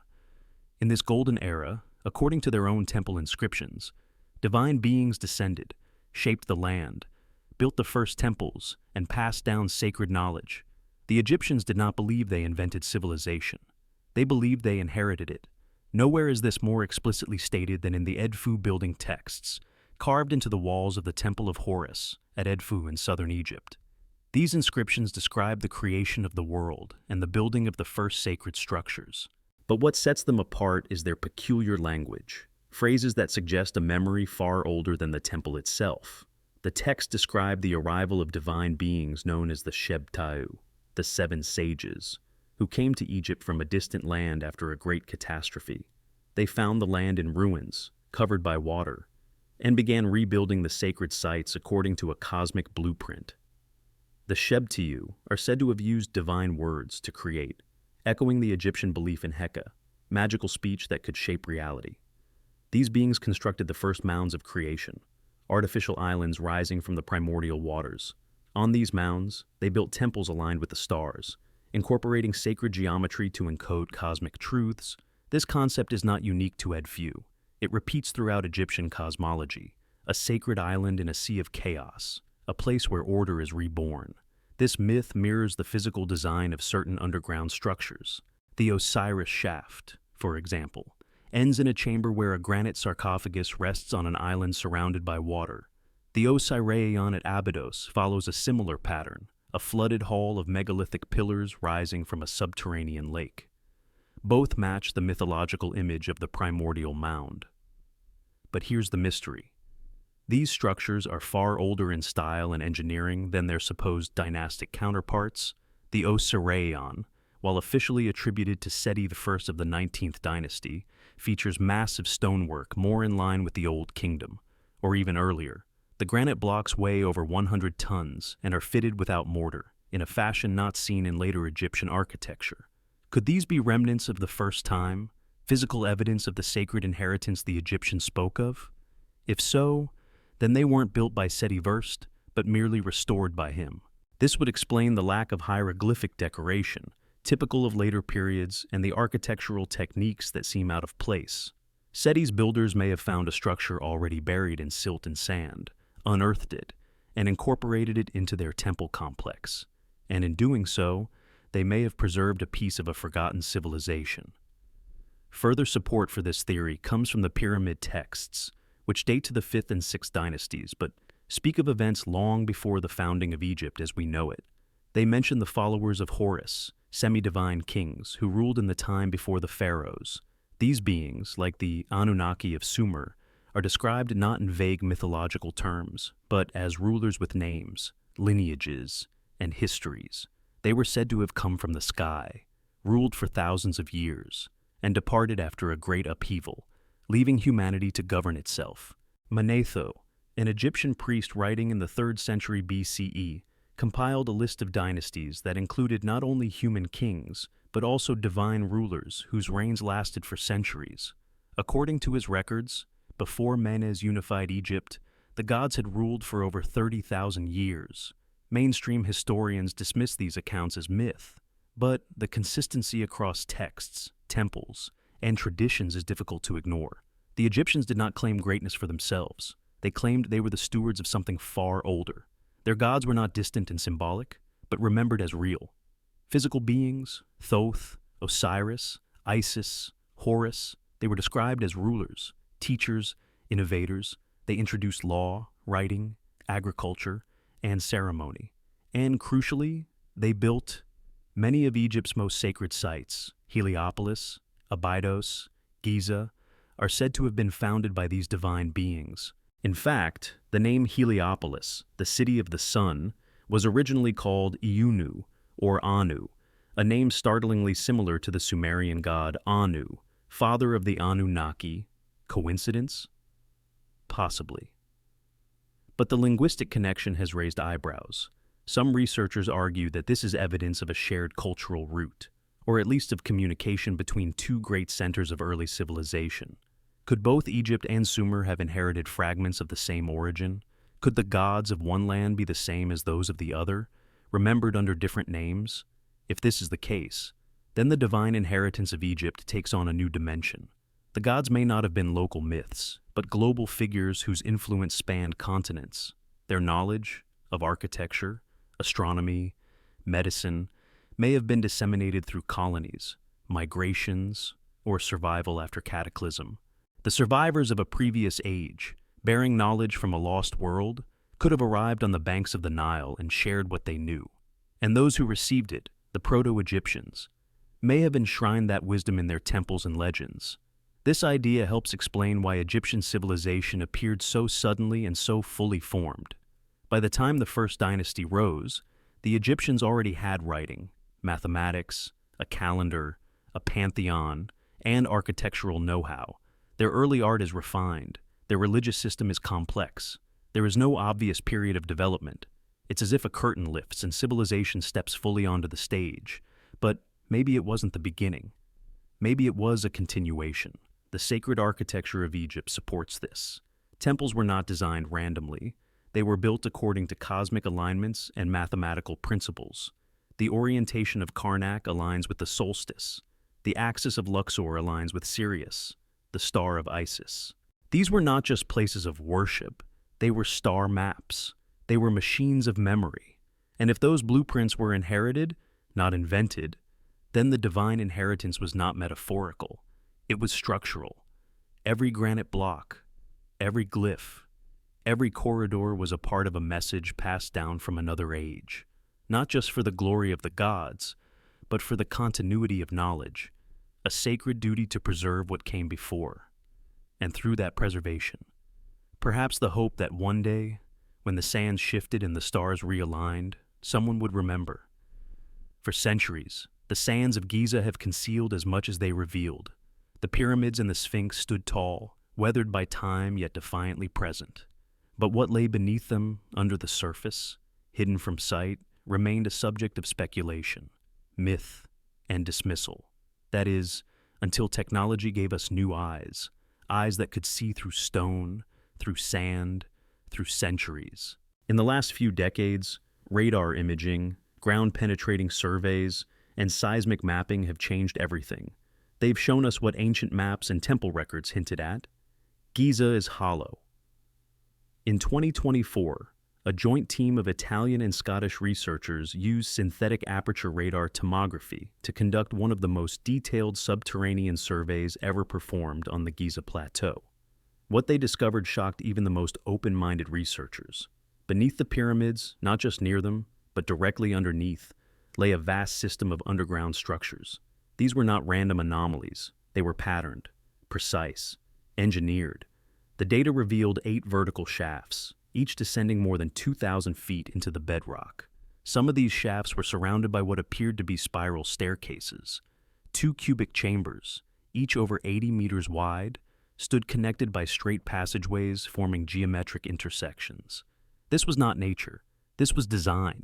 S1: In this golden era, according to their own temple inscriptions, divine beings descended, shaped the land, built the first temples, and passed down sacred knowledge. The Egyptians did not believe they invented civilization. They believed they inherited it. Nowhere is this more explicitly stated than in the Edfu building texts, carved into the walls of the Temple of Horus at Edfu in southern Egypt. These inscriptions describe the creation of the world and the building of the first sacred structures. But what sets them apart is their peculiar language, phrases that suggest a memory far older than the temple itself. The texts describe the arrival of divine beings known as the Shebtau, the seven sages, who came to Egypt from a distant land after a great catastrophe. They found the land in ruins, covered by water, and began rebuilding the sacred sites according to a cosmic blueprint. The Shebtiu are said to have used divine words to create, echoing the Egyptian belief in Heka, magical speech that could shape reality. These beings constructed the first mounds of creation, artificial islands rising from the primordial waters. On these mounds, they built temples aligned with the stars, incorporating sacred geometry to encode cosmic truths. This concept is not unique to Edfu. It repeats throughout Egyptian cosmology, a sacred island in a sea of chaos, a place where order is reborn. This myth mirrors the physical design of certain underground structures. The Osiris shaft, for example, ends in a chamber where a granite sarcophagus rests on an island surrounded by water. The Osiraion at Abydos follows a similar pattern, a flooded hall of megalithic pillars rising from a subterranean lake. Both match the mythological image of the primordial mound. But here's the mystery. These structures are far older in style and engineering than their supposed dynastic counterparts. The Osiraion, while officially attributed to Seti I of the 19th dynasty, features massive stonework more in line with the Old Kingdom, or even earlier. The granite blocks weigh over 100 tons and are fitted without mortar, in a fashion not seen in later Egyptian architecture. Could these be remnants of the first time, physical evidence of the sacred inheritance the Egyptians spoke of? If so, then they weren't built by Seti I, but merely restored by him. This would explain the lack of hieroglyphic decoration, typical of later periods, and the architectural techniques that seem out of place. Seti's builders may have found a structure already buried in silt and sand, unearthed it, and incorporated it into their temple complex. And in doing so, they may have preserved a piece of a forgotten civilization. Further support for this theory comes from the pyramid texts, which date to the 5th and 6th dynasties, but speak of events long before the founding of Egypt as we know it. They mention the followers of Horus, semi-divine kings who ruled in the time before the pharaohs. These beings, like the Anunnaki of Sumer, are described not in vague mythological terms, but as rulers with names, lineages, and histories. They were said to have come from the sky, ruled for thousands of years, and departed after a great upheaval, leaving humanity to govern itself. Manetho, an Egyptian priest writing in the 3rd century BCE, compiled a list of dynasties that included not only human kings, but also divine rulers whose reigns lasted for centuries. According to his records, before Menes unified Egypt, the gods had ruled for over 30,000 years. Mainstream historians dismiss these accounts as myth, but the consistency across texts, temples, and traditions is difficult to ignore. The Egyptians did not claim greatness for themselves. They claimed they were the stewards of something far older. Their gods were not distant and symbolic, but remembered as real. Physical beings, Thoth, Osiris, Isis, Horus, they were described as rulers, teachers, innovators. They introduced law, writing, agriculture, and ceremony. And crucially, they built many of Egypt's most sacred sites. Heliopolis, Abydos, Giza, are said to have been founded by these divine beings. In fact, the name Heliopolis, the city of the sun, was originally called Iunu, or Anu, a name startlingly similar to the Sumerian god Anu, father of the Anunnaki. Coincidence? Possibly. But the linguistic connection has raised eyebrows. Some researchers argue that this is evidence of a shared cultural root, or at least of communication between two great centers of early civilization. Could both Egypt and Sumer have inherited fragments of the same origin? Could the gods of one land be the same as those of the other, remembered under different names? If this is the case, then the divine inheritance of Egypt takes on a new dimension. The gods may not have been local myths, but global figures whose influence spanned continents. Their knowledge of architecture, astronomy, medicine may have been disseminated through colonies, migrations, or survival after cataclysm. The survivors of a previous age, bearing knowledge from a lost world, could have arrived on the banks of the Nile and shared what they knew. And those who received it, the Proto-Egyptians, may have enshrined that wisdom in their temples and legends. This idea helps explain why Egyptian civilization appeared so suddenly and so fully formed. By the time the first dynasty rose, the Egyptians already had writing, mathematics, a calendar, a pantheon, and architectural know-how. Their early art is refined. Their religious system is complex. There is no obvious period of development. It's as if a curtain lifts and civilization steps fully onto the stage. But maybe it wasn't the beginning. Maybe it was a continuation. The sacred architecture of Egypt supports this. Temples were not designed randomly. They were built according to cosmic alignments and mathematical principles. The orientation of Karnak aligns with the solstice. The axis of Luxor aligns with Sirius, the star of Isis. These were not just places of worship. They were star maps. They were machines of memory. And if those blueprints were inherited, not invented, then the divine inheritance was not metaphorical. It was structural. Every granite block, every glyph, every corridor was a part of a message passed down from another age, not just for the glory of the gods, but for the continuity of knowledge, a sacred duty to preserve what came before. And through that preservation, perhaps the hope that one day, when the sands shifted and the stars realigned, someone would remember. For centuries, the sands of Giza have concealed as much as they revealed. The pyramids and the Sphinx stood tall, weathered by time yet defiantly present. But what lay beneath them, under the surface, hidden from sight, remained a subject of speculation, myth, and dismissal. That is, until technology gave us new eyes, eyes that could see through stone, through sand, through centuries. In the last few decades, radar imaging, ground-penetrating surveys, and seismic mapping have changed everything. They've shown us what ancient maps and temple records hinted at. Giza is hollow. In 2024, a joint team of Italian and Scottish researchers used synthetic aperture radar tomography to conduct one of the most detailed subterranean surveys ever performed on the Giza Plateau. What they discovered shocked even the most open-minded researchers. Beneath the pyramids, not just near them, but directly underneath, lay a vast system of underground structures. These were not random anomalies. They were patterned, precise, engineered. The data revealed 8 vertical shafts, each descending more than 2,000 feet into the bedrock. Some of these shafts were surrounded by what appeared to be spiral staircases. 2 cubic chambers, each over 80 meters wide, stood connected by straight passageways forming geometric intersections. This was not nature. This was design.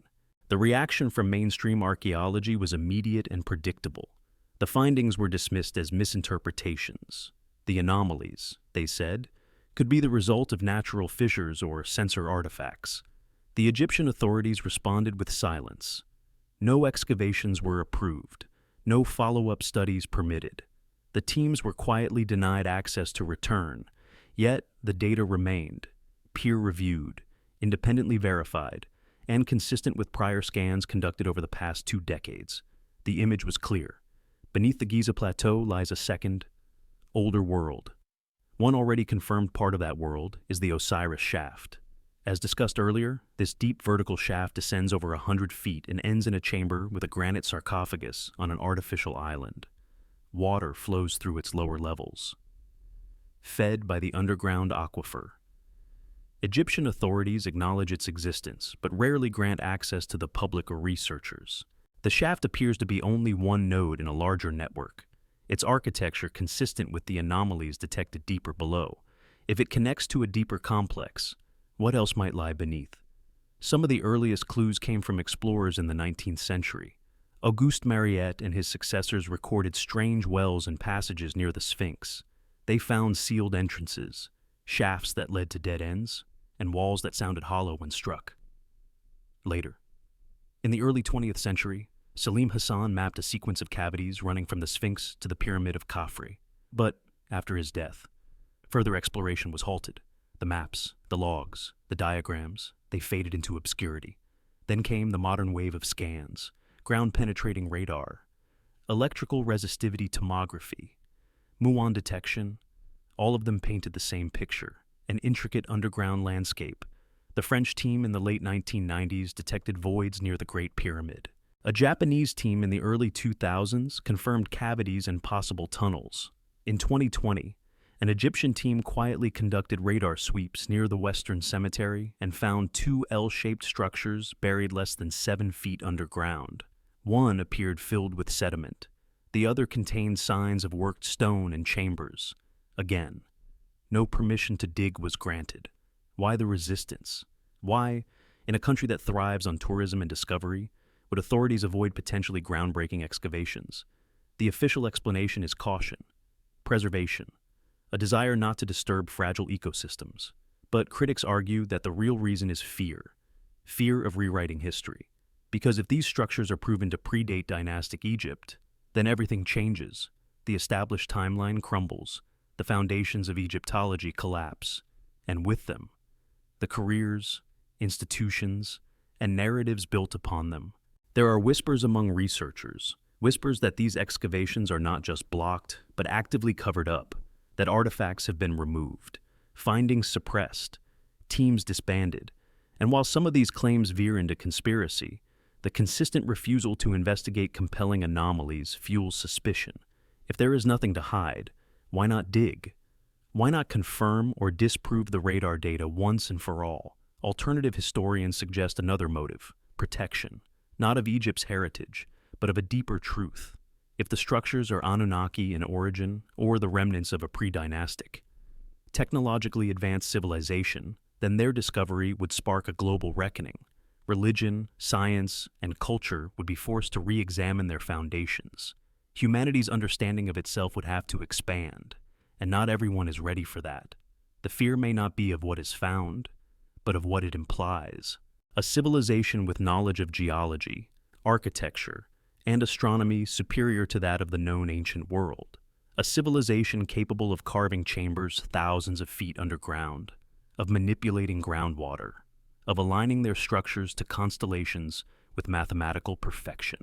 S1: The reaction from mainstream archaeology was immediate and predictable. The findings were dismissed as misinterpretations. The anomalies, they said, could be the result of natural fissures or sensor artifacts. The Egyptian authorities responded with silence. No excavations were approved. No follow-up studies permitted. The teams were quietly denied access to return, yet the data remained, peer-reviewed, independently verified, and consistent with prior scans conducted over the past 2 decades. The image was clear. Beneath the Giza Plateau lies a second, older world. One already confirmed part of that world is the Osiris Shaft. As discussed earlier, this deep vertical shaft descends over 100 feet and ends in a chamber with a granite sarcophagus on an artificial island. Water flows through its lower levels, fed by the underground aquifer. Egyptian authorities acknowledge its existence, but rarely grant access to the public or researchers. The shaft appears to be only one node in a larger network, its architecture consistent with the anomalies detected deeper below. If it connects to a deeper complex, what else might lie beneath? Some of the earliest clues came from explorers in the 19th century. Auguste Mariette and his successors recorded strange wells and passages near the Sphinx. They found sealed entrances, shafts that led to dead ends, and walls that sounded hollow when struck. Later, in the early 20th century, Salim Hassan mapped a sequence of cavities running from the Sphinx to the Pyramid of Khafre. But after his death, further exploration was halted. The maps, the logs, the diagrams, they faded into obscurity. Then came the modern wave of scans, ground-penetrating radar, electrical resistivity tomography, muon detection. All of them painted the same picture, an intricate underground landscape. The French team in the late 1990s detected voids near the Great Pyramid. A Japanese team in the early 2000s confirmed cavities and possible tunnels. In 2020, an Egyptian team quietly conducted radar sweeps near the Western Cemetery and found 2 L-shaped structures buried less than 7 feet underground. One appeared filled with sediment. The other contained signs of worked stone and chambers. Again, no permission to dig was granted. Why the resistance? Why, in a country that thrives on tourism and discovery, would authorities avoid potentially groundbreaking excavations? The official explanation is caution, preservation, a desire not to disturb fragile ecosystems. But critics argue that the real reason is fear of rewriting history. Because if these structures are proven to predate dynastic Egypt, then everything changes. The established timeline crumbles, the foundations of Egyptology collapse, and with them, the careers, institutions, and narratives built upon them. There are whispers among researchers, whispers that these excavations are not just blocked, but actively covered up, that artifacts have been removed, findings suppressed, teams disbanded. And while some of these claims veer into conspiracy, the consistent refusal to investigate compelling anomalies fuels suspicion. If there is nothing to hide, why not dig? Why not confirm or disprove the radar data once and for all? Alternative historians suggest another motive: protection, not of Egypt's heritage, but of a deeper truth. If the structures are Anunnaki in origin or the remnants of a pre-dynastic, technologically advanced civilization, then their discovery would spark a global reckoning. Religion, science, and culture would be forced to re-examine their foundations. Humanity's understanding of itself would have to expand, and not everyone is ready for that. The fear may not be of what is found, but of what it implies. A civilization with knowledge of geology, architecture, and astronomy superior to that of the known ancient world. A civilization capable of carving chambers thousands of feet underground, of manipulating groundwater, of aligning their structures to constellations with mathematical perfection.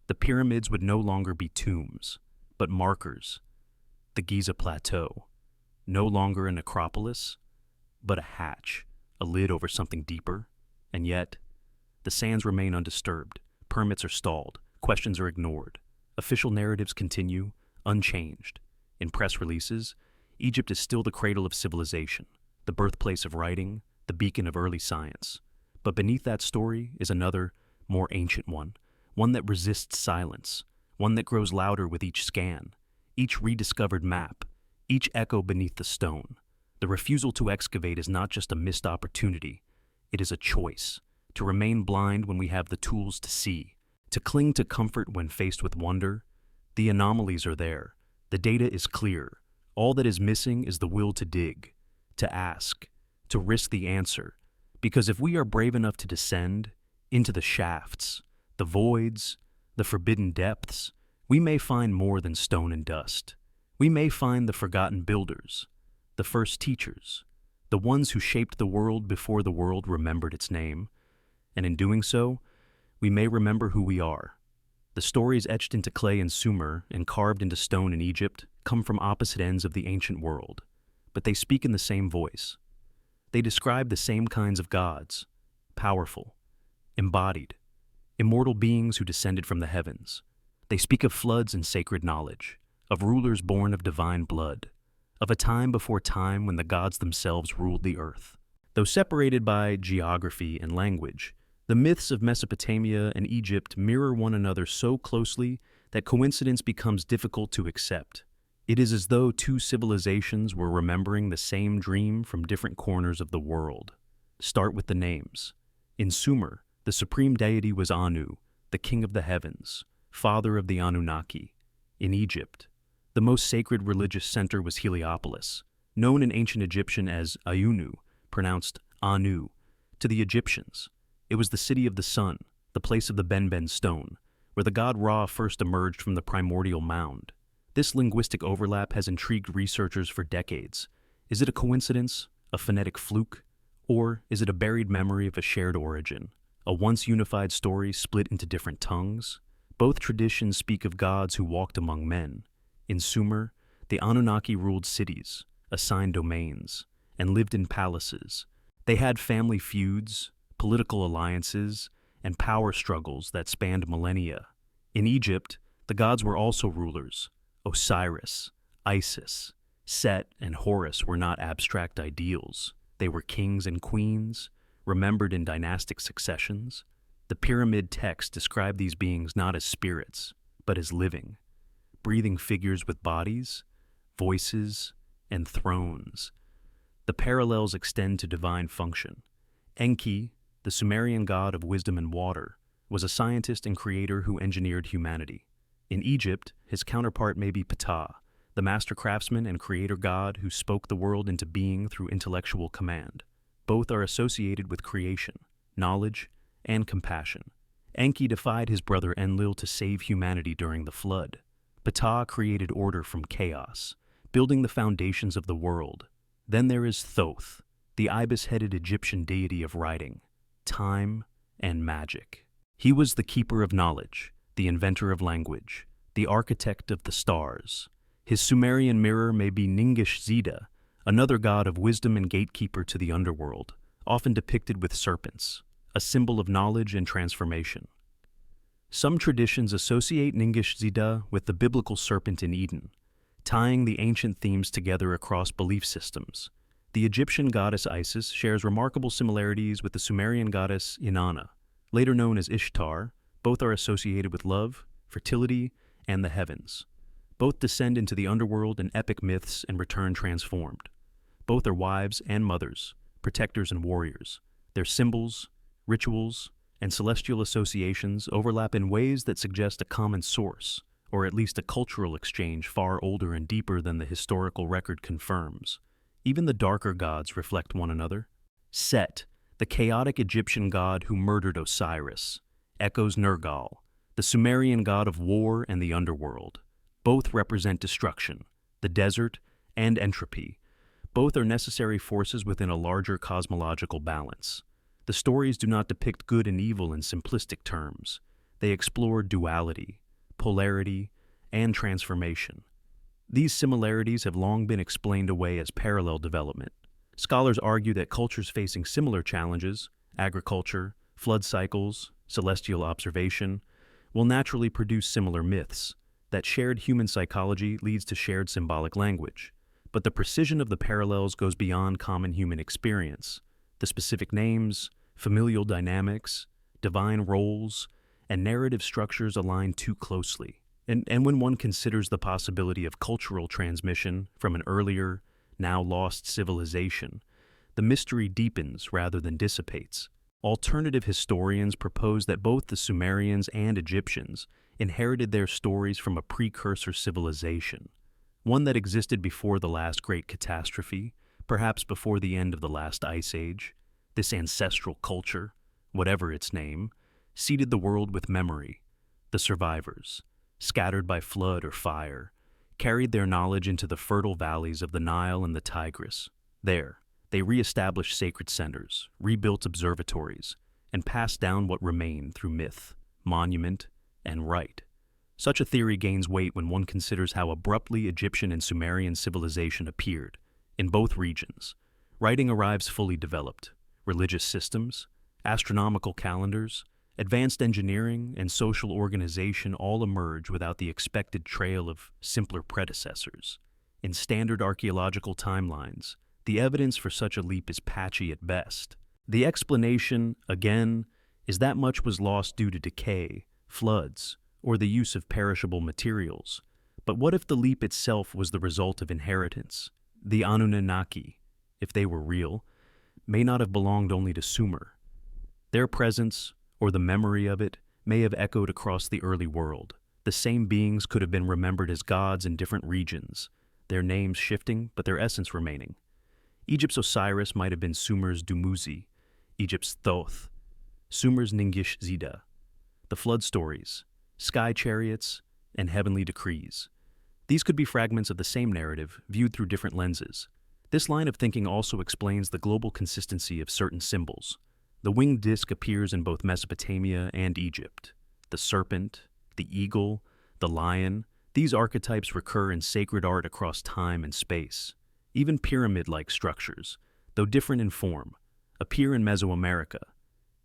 S1: The pyramids would no longer be tombs, but markers. The Giza Plateau, no longer a necropolis, but a hatch, a lid over something deeper. And yet, the sands remain undisturbed, permits are stalled, questions are ignored. Official narratives continue, unchanged. In press releases, Egypt is still the cradle of civilization, the birthplace of writing, the beacon of early science. But beneath that story is another, more ancient one that resists silence, one that grows louder with each scan, each rediscovered map, each echo beneath the stone. The refusal to excavate is not just a missed opportunity, it is a choice, to remain blind when we have the tools to see, to cling to comfort when faced with wonder. The anomalies are there, the data is clear, all that is missing is the will to dig, to ask, to risk the answer, because if we are brave enough to descend into the shafts, the voids, the forbidden depths, we may find more than stone and dust. We may find the forgotten builders, the first teachers, the ones who shaped the world before the world remembered its name. And in doing so, we may remember who we are. The stories etched into clay in Sumer and carved into stone in Egypt come from opposite ends of the ancient world, but they speak in the same voice. They describe the same kinds of gods, powerful, embodied, immortal beings who descended from the heavens. They speak of floods and sacred knowledge, of rulers born of divine blood, of a time before time when the gods themselves ruled the earth. Though separated by geography and language, the myths of Mesopotamia and Egypt mirror one another so closely that coincidence becomes difficult to accept. It is as though two civilizations were remembering the same dream from different corners of the world. Start with the names. In Sumer, the supreme deity was Anu, the king of the heavens, father of the Anunnaki. In Egypt, the most sacred religious center was Heliopolis, known in ancient Egyptian as Ayunu, pronounced Anu. To the Egyptians, it was the city of the sun, the place of the Benben stone, where the god Ra first emerged from the primordial mound. This linguistic overlap has intrigued researchers for decades. Is it a coincidence, a phonetic fluke, or is it a buried memory of a shared origin, a once unified story split into different tongues? Both traditions speak of gods who walked among men. In Sumer, the Anunnaki ruled cities, assigned domains, and lived in palaces. They had family feuds, political alliances, and power struggles that spanned millennia. In Egypt, the gods were also rulers. Osiris, Isis, Set, and Horus were not abstract ideals. They were kings and queens, remembered in dynastic successions. The pyramid texts describe these beings not as spirits, but as living, breathing figures with bodies, voices, and thrones. The parallels extend to divine function. Enki, the Sumerian god of wisdom and water, was a scientist and creator who engineered humanity. In Egypt, his counterpart may be Ptah, the master craftsman and creator god who spoke the world into being through intellectual command. Both are associated with creation, knowledge, and compassion. Enki defied his brother Enlil to save humanity during the flood. Ptah created order from chaos, building the foundations of the world. Then there is Thoth, the ibis-headed Egyptian deity of writing, time, and magic. He was the keeper of knowledge, the inventor of language, the architect of the stars. His Sumerian mirror may be Ningish-Zida, another god of wisdom and gatekeeper to the underworld, often depicted with serpents, a symbol of knowledge and transformation. Some traditions associate Ningish-Zida with the biblical serpent in Eden, tying the ancient themes together across belief systems. The Egyptian goddess Isis shares remarkable similarities with the Sumerian goddess Inanna, later known as Ishtar. Both are associated with love, fertility, and the heavens. Both descend into the underworld in epic myths and return transformed. Both are wives and mothers, protectors and warriors. Their symbols, rituals, and celestial associations overlap in ways that suggest a common source, or at least a cultural exchange far older and deeper than the historical record confirms. Even the darker gods reflect one another. Set, the chaotic Egyptian god who murdered Osiris, echoes Nergal, the Sumerian god of war and the underworld. Both represent destruction, the desert, and entropy. Both are necessary forces within a larger cosmological balance. The stories do not depict good and evil in simplistic terms. They explore duality, polarity, and transformation. These similarities have long been explained away as parallel development. Scholars argue that cultures facing similar challenges, agriculture, flood cycles, celestial observation, will naturally produce similar myths, that shared human psychology leads to shared symbolic language. But the precision of the parallels goes beyond common human experience. The specific names, familial dynamics, divine roles, and narrative structures align too closely. And when one considers the possibility of cultural transmission from an earlier, now lost civilization, the mystery deepens rather than dissipates. Alternative historians propose that both the Sumerians and Egyptians inherited their stories from a precursor civilization, one that existed before the last great catastrophe, perhaps before the end of the last ice age. This ancestral culture, whatever its name, seeded the world with memory. The survivors, scattered by flood or fire, carried their knowledge into the fertile valleys of the Nile and the Tigris. There, they re-established sacred centers, rebuilt observatories, and passed down what remained through myth, monument, and rite. Such a theory gains weight when one considers how abruptly Egyptian and Sumerian civilization appeared in both regions. Writing arrives fully developed. Religious systems, astronomical calendars, advanced engineering, and social organization all emerge without the expected trail of simpler predecessors. In standard archaeological timelines, the evidence for such a leap is patchy at best. The explanation, again, is that much was lost due to decay, floods, or the use of perishable materials. But what if the leap itself was the result of inheritance? The Anunnaki, if they were real, may not have belonged only to Sumer. Their presence, or the memory of it, may have echoed across the early world. The same beings could have been remembered as gods in different regions, their names shifting but their essence remaining. Egypt's Osiris might have been Sumer's Dumuzi, Egypt's Thoth, Sumer's Ningish Zida. The flood stories, sky chariots, and heavenly decrees. These could be fragments of the same narrative, viewed through different lenses. This line of thinking also explains the global consistency of certain symbols. The winged disc appears in both Mesopotamia and Egypt. The serpent, the eagle, the lion, these archetypes recur in sacred art across time and space. Even pyramid-like structures, though different in form, appear in Mesoamerica,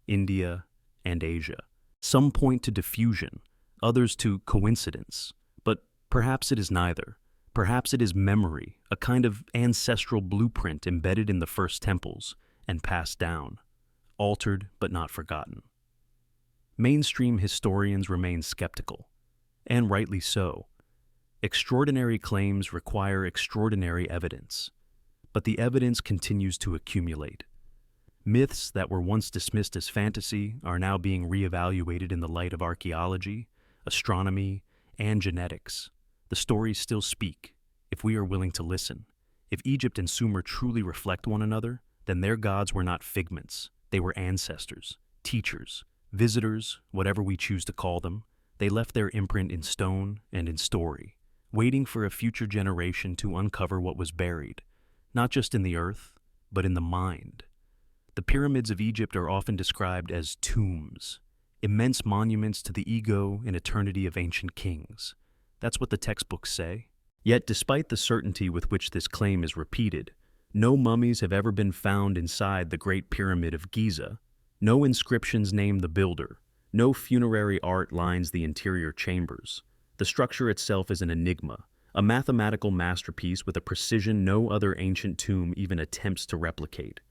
S1: India, and Asia. Some point to diffusion, others to coincidence, but perhaps it is neither. Perhaps it is memory, a kind of ancestral blueprint embedded in the first temples and passed down, altered but not forgotten. Mainstream historians remain skeptical, and rightly so. Extraordinary claims require extraordinary evidence, but the evidence continues to accumulate. Myths that were once dismissed as fantasy are now being reevaluated in the light of archaeology, astronomy, and genetics. The stories still speak, if we are willing to listen. If Egypt and Sumer truly reflect one another, then their gods were not figments. They were ancestors, teachers, visitors, whatever we choose to call them. They left their imprint in stone and in story, waiting for a future generation to uncover what was buried, not just in the earth, but in the mind. The pyramids of Egypt are often described as tombs, immense monuments to the ego and eternity of ancient kings. That's what the textbooks say. Yet, despite the certainty with which this claim is repeated, no mummies have ever been found inside the Great Pyramid of Giza. No inscriptions name the builder. No funerary art lines the interior chambers. The structure itself is an enigma, a mathematical masterpiece with a precision no other ancient tomb even attempts to replicate.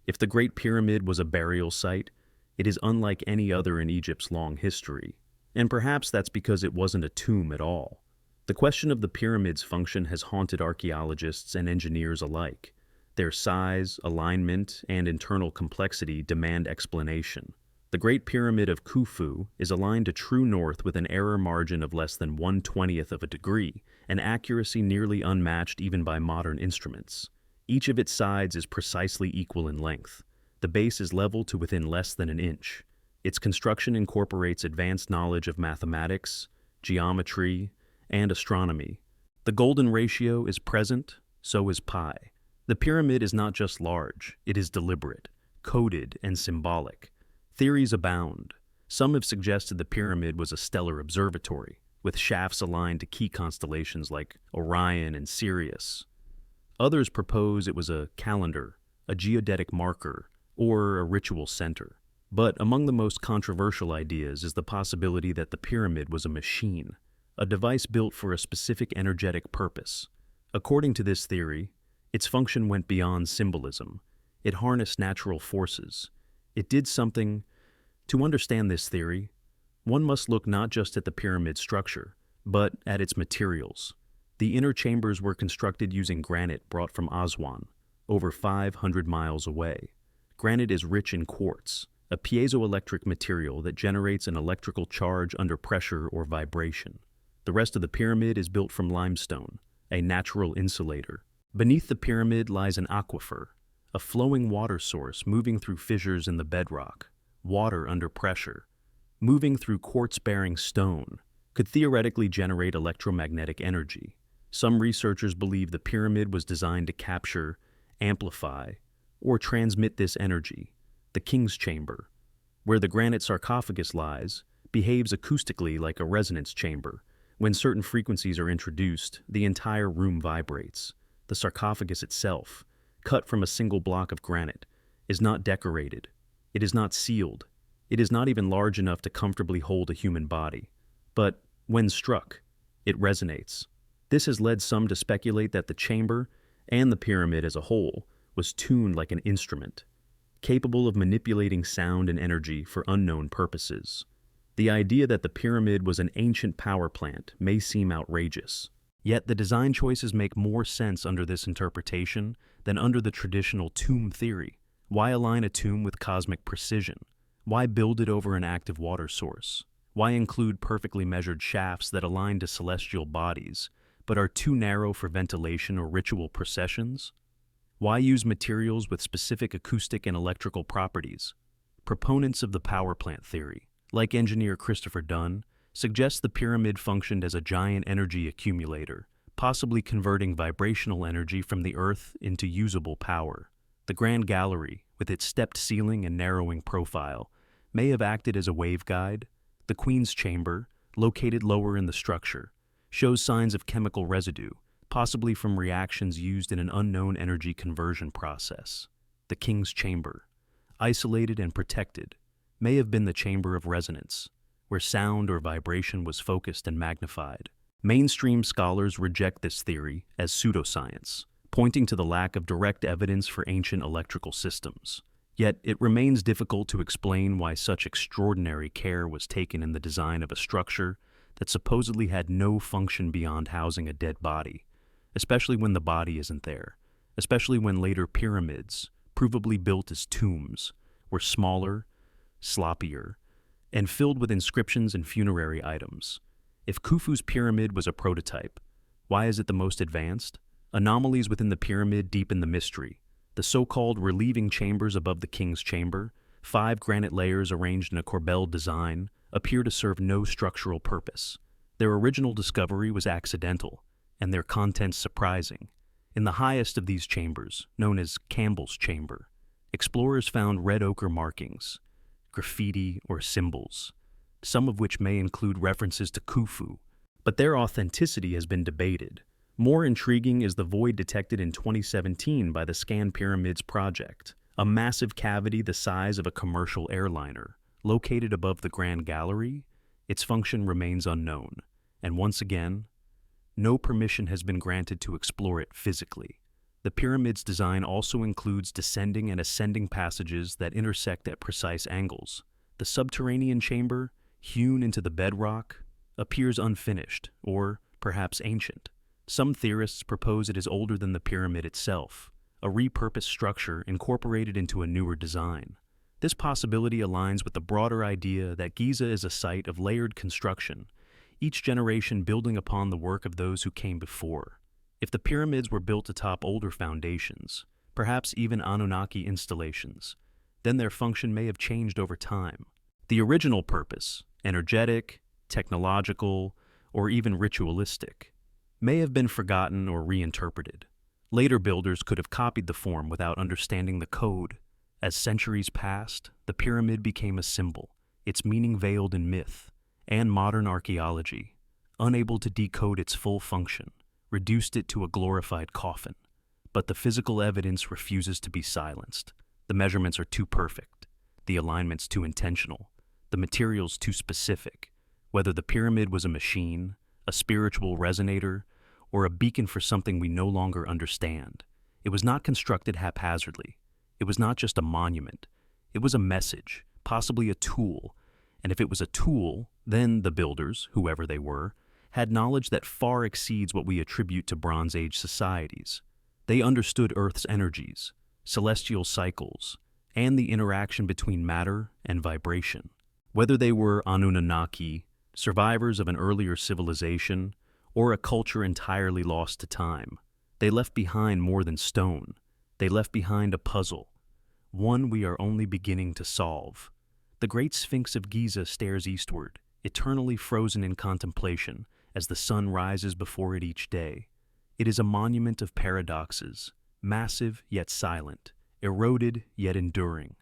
S1: If the Great Pyramid was a burial site, it is unlike any other in Egypt's long history. And perhaps that's because it wasn't a tomb at all. The question of the pyramid's function has haunted archaeologists and engineers alike. Their size, alignment, and internal complexity demand explanation. The Great Pyramid of Khufu is aligned to true north with an error margin of less than 1/20th of a degree, an accuracy nearly unmatched even by modern instruments. Each of its sides is precisely equal in length. The base is level to within less than an inch. Its construction incorporates advanced knowledge of mathematics, geometry, and astronomy. The golden ratio is present, so is pi. The pyramid is not just large, it is deliberate, coded, and symbolic. Theories abound. Some have suggested the pyramid was a stellar observatory, with shafts aligned to key constellations like Orion and Sirius. Others propose it was a calendar, a geodetic marker, or a ritual center. But among the most controversial ideas is the possibility that the pyramid was a machine, a device built for a specific energetic purpose. According to this theory, its function went beyond symbolism. It harnessed natural forces. It did something. To understand this theory, one must look not just at the pyramid structure, but at its materials. The inner chambers were constructed using granite brought from Aswan, over 500 miles away. Granite is rich in quartz, a piezoelectric material that generates an electrical charge under pressure or vibration. The rest of the pyramid is built from limestone, a natural insulator. Beneath the pyramid lies an aquifer, a flowing water source moving through fissures in the bedrock. Water under pressure, moving through quartz-bearing stone, could theoretically generate electromagnetic energy. Some researchers believe the pyramid was designed to capture, amplify, or transmit this energy. The king's chamber, where the granite sarcophagus lies, behaves acoustically like a resonance chamber. When certain frequencies are introduced, the entire room vibrates. The sarcophagus itself, cut from a single block of granite, is not decorated. It is not sealed. It is not even large enough to comfortably hold a human body. But when struck, it resonates. This has led some to speculate that the chamber, and the pyramid as a whole, was tuned like an instrument, capable of manipulating sound and energy for unknown purposes. The idea that the pyramid was an ancient power plant may seem outrageous. Yet the design choices make more sense under this interpretation than under the traditional tomb theory. Why align a tomb with cosmic precision? Why build it over an active water source? Why include perfectly measured shafts that align to celestial bodies, but are too narrow for ventilation or ritual processions? Why use materials with specific acoustic and electrical properties? Proponents of the power plant theory, like engineer Christopher Dunn, suggest the pyramid functioned as a giant energy accumulator, possibly converting vibrational energy from the Earth into usable power. The Grand Gallery, with its stepped ceiling and narrowing profile, may have acted as a waveguide. The Queen's Chamber, located lower in the structure, shows signs of chemical residue, possibly from reactions used in an unknown energy conversion process. The King's Chamber, isolated and protected, may have been the chamber of resonance, where sound or vibration was focused and magnified. Mainstream scholars reject this theory as pseudoscience, pointing to the lack of direct evidence for ancient electrical systems. Yet it remains difficult to explain why such extraordinary care was taken in the design of a structure that supposedly had no function beyond housing a dead body, especially when the body isn't there, especially when later pyramids, provably built as tombs, were smaller, sloppier, and filled with inscriptions and funerary items. If Khufu's pyramid was a prototype, why is it the most advanced? Anomalies within the pyramid deepen the mystery. The so-called relieving chambers above the king's chamber, 5 granite layers arranged in a corbelled design, appear to serve no structural purpose. Their original discovery was accidental, and their contents surprising. In the highest of these chambers, known as Campbell's Chamber, explorers found red ochre markings, graffiti or symbols, some of which may include references to Khufu, but their authenticity has been debated. More intriguing is the void detected in 2017 by the Scan Pyramids project, a massive cavity the size of a commercial airliner. Located above the Grand Gallery, its function remains unknown, and once again, no permission has been granted to explore it physically. The pyramid's design also includes descending and ascending passages that intersect at precise angles. The subterranean chamber, hewn into the bedrock, appears unfinished, or perhaps ancient. Some theorists propose it is older than the pyramid itself, a repurposed structure incorporated into a newer design. This possibility aligns with the broader idea that Giza is a site of layered construction, each generation building upon the work of those who came before. If the pyramids were built atop older foundations, perhaps even Anunnaki installations, then their function may have changed over time. The original purpose, energetic, technological, or even ritualistic, may have been forgotten or reinterpreted. Later builders could have copied the form without understanding the code. As centuries passed, the pyramid became a symbol, its meaning veiled in myth and modern archaeology. unable to decode its full function, reduced it to a glorified coffin. But the physical evidence refuses to be silenced. The measurements are too perfect, the alignments too intentional, the materials too specific. Whether the pyramid was a machine, a spiritual resonator, or a beacon for something we no longer understand, it was not constructed haphazardly. It was not just a monument. It was a message, possibly a tool. And if it was a tool, then the builders, whoever they were, had knowledge that far exceeds what we attribute to Bronze Age societies. They understood Earth's energies, celestial cycles, and the interaction between matter and vibration. Whether they were Anunnaki, survivors of an earlier civilization, or a culture entirely lost to time, they left behind more than stone. They left behind a puzzle, one we are only beginning to solve. The Great Sphinx of Giza stares eastward, eternally frozen in contemplation as the sun rises before it each day. It is a monument of paradoxes, massive yet silent, eroded yet enduring.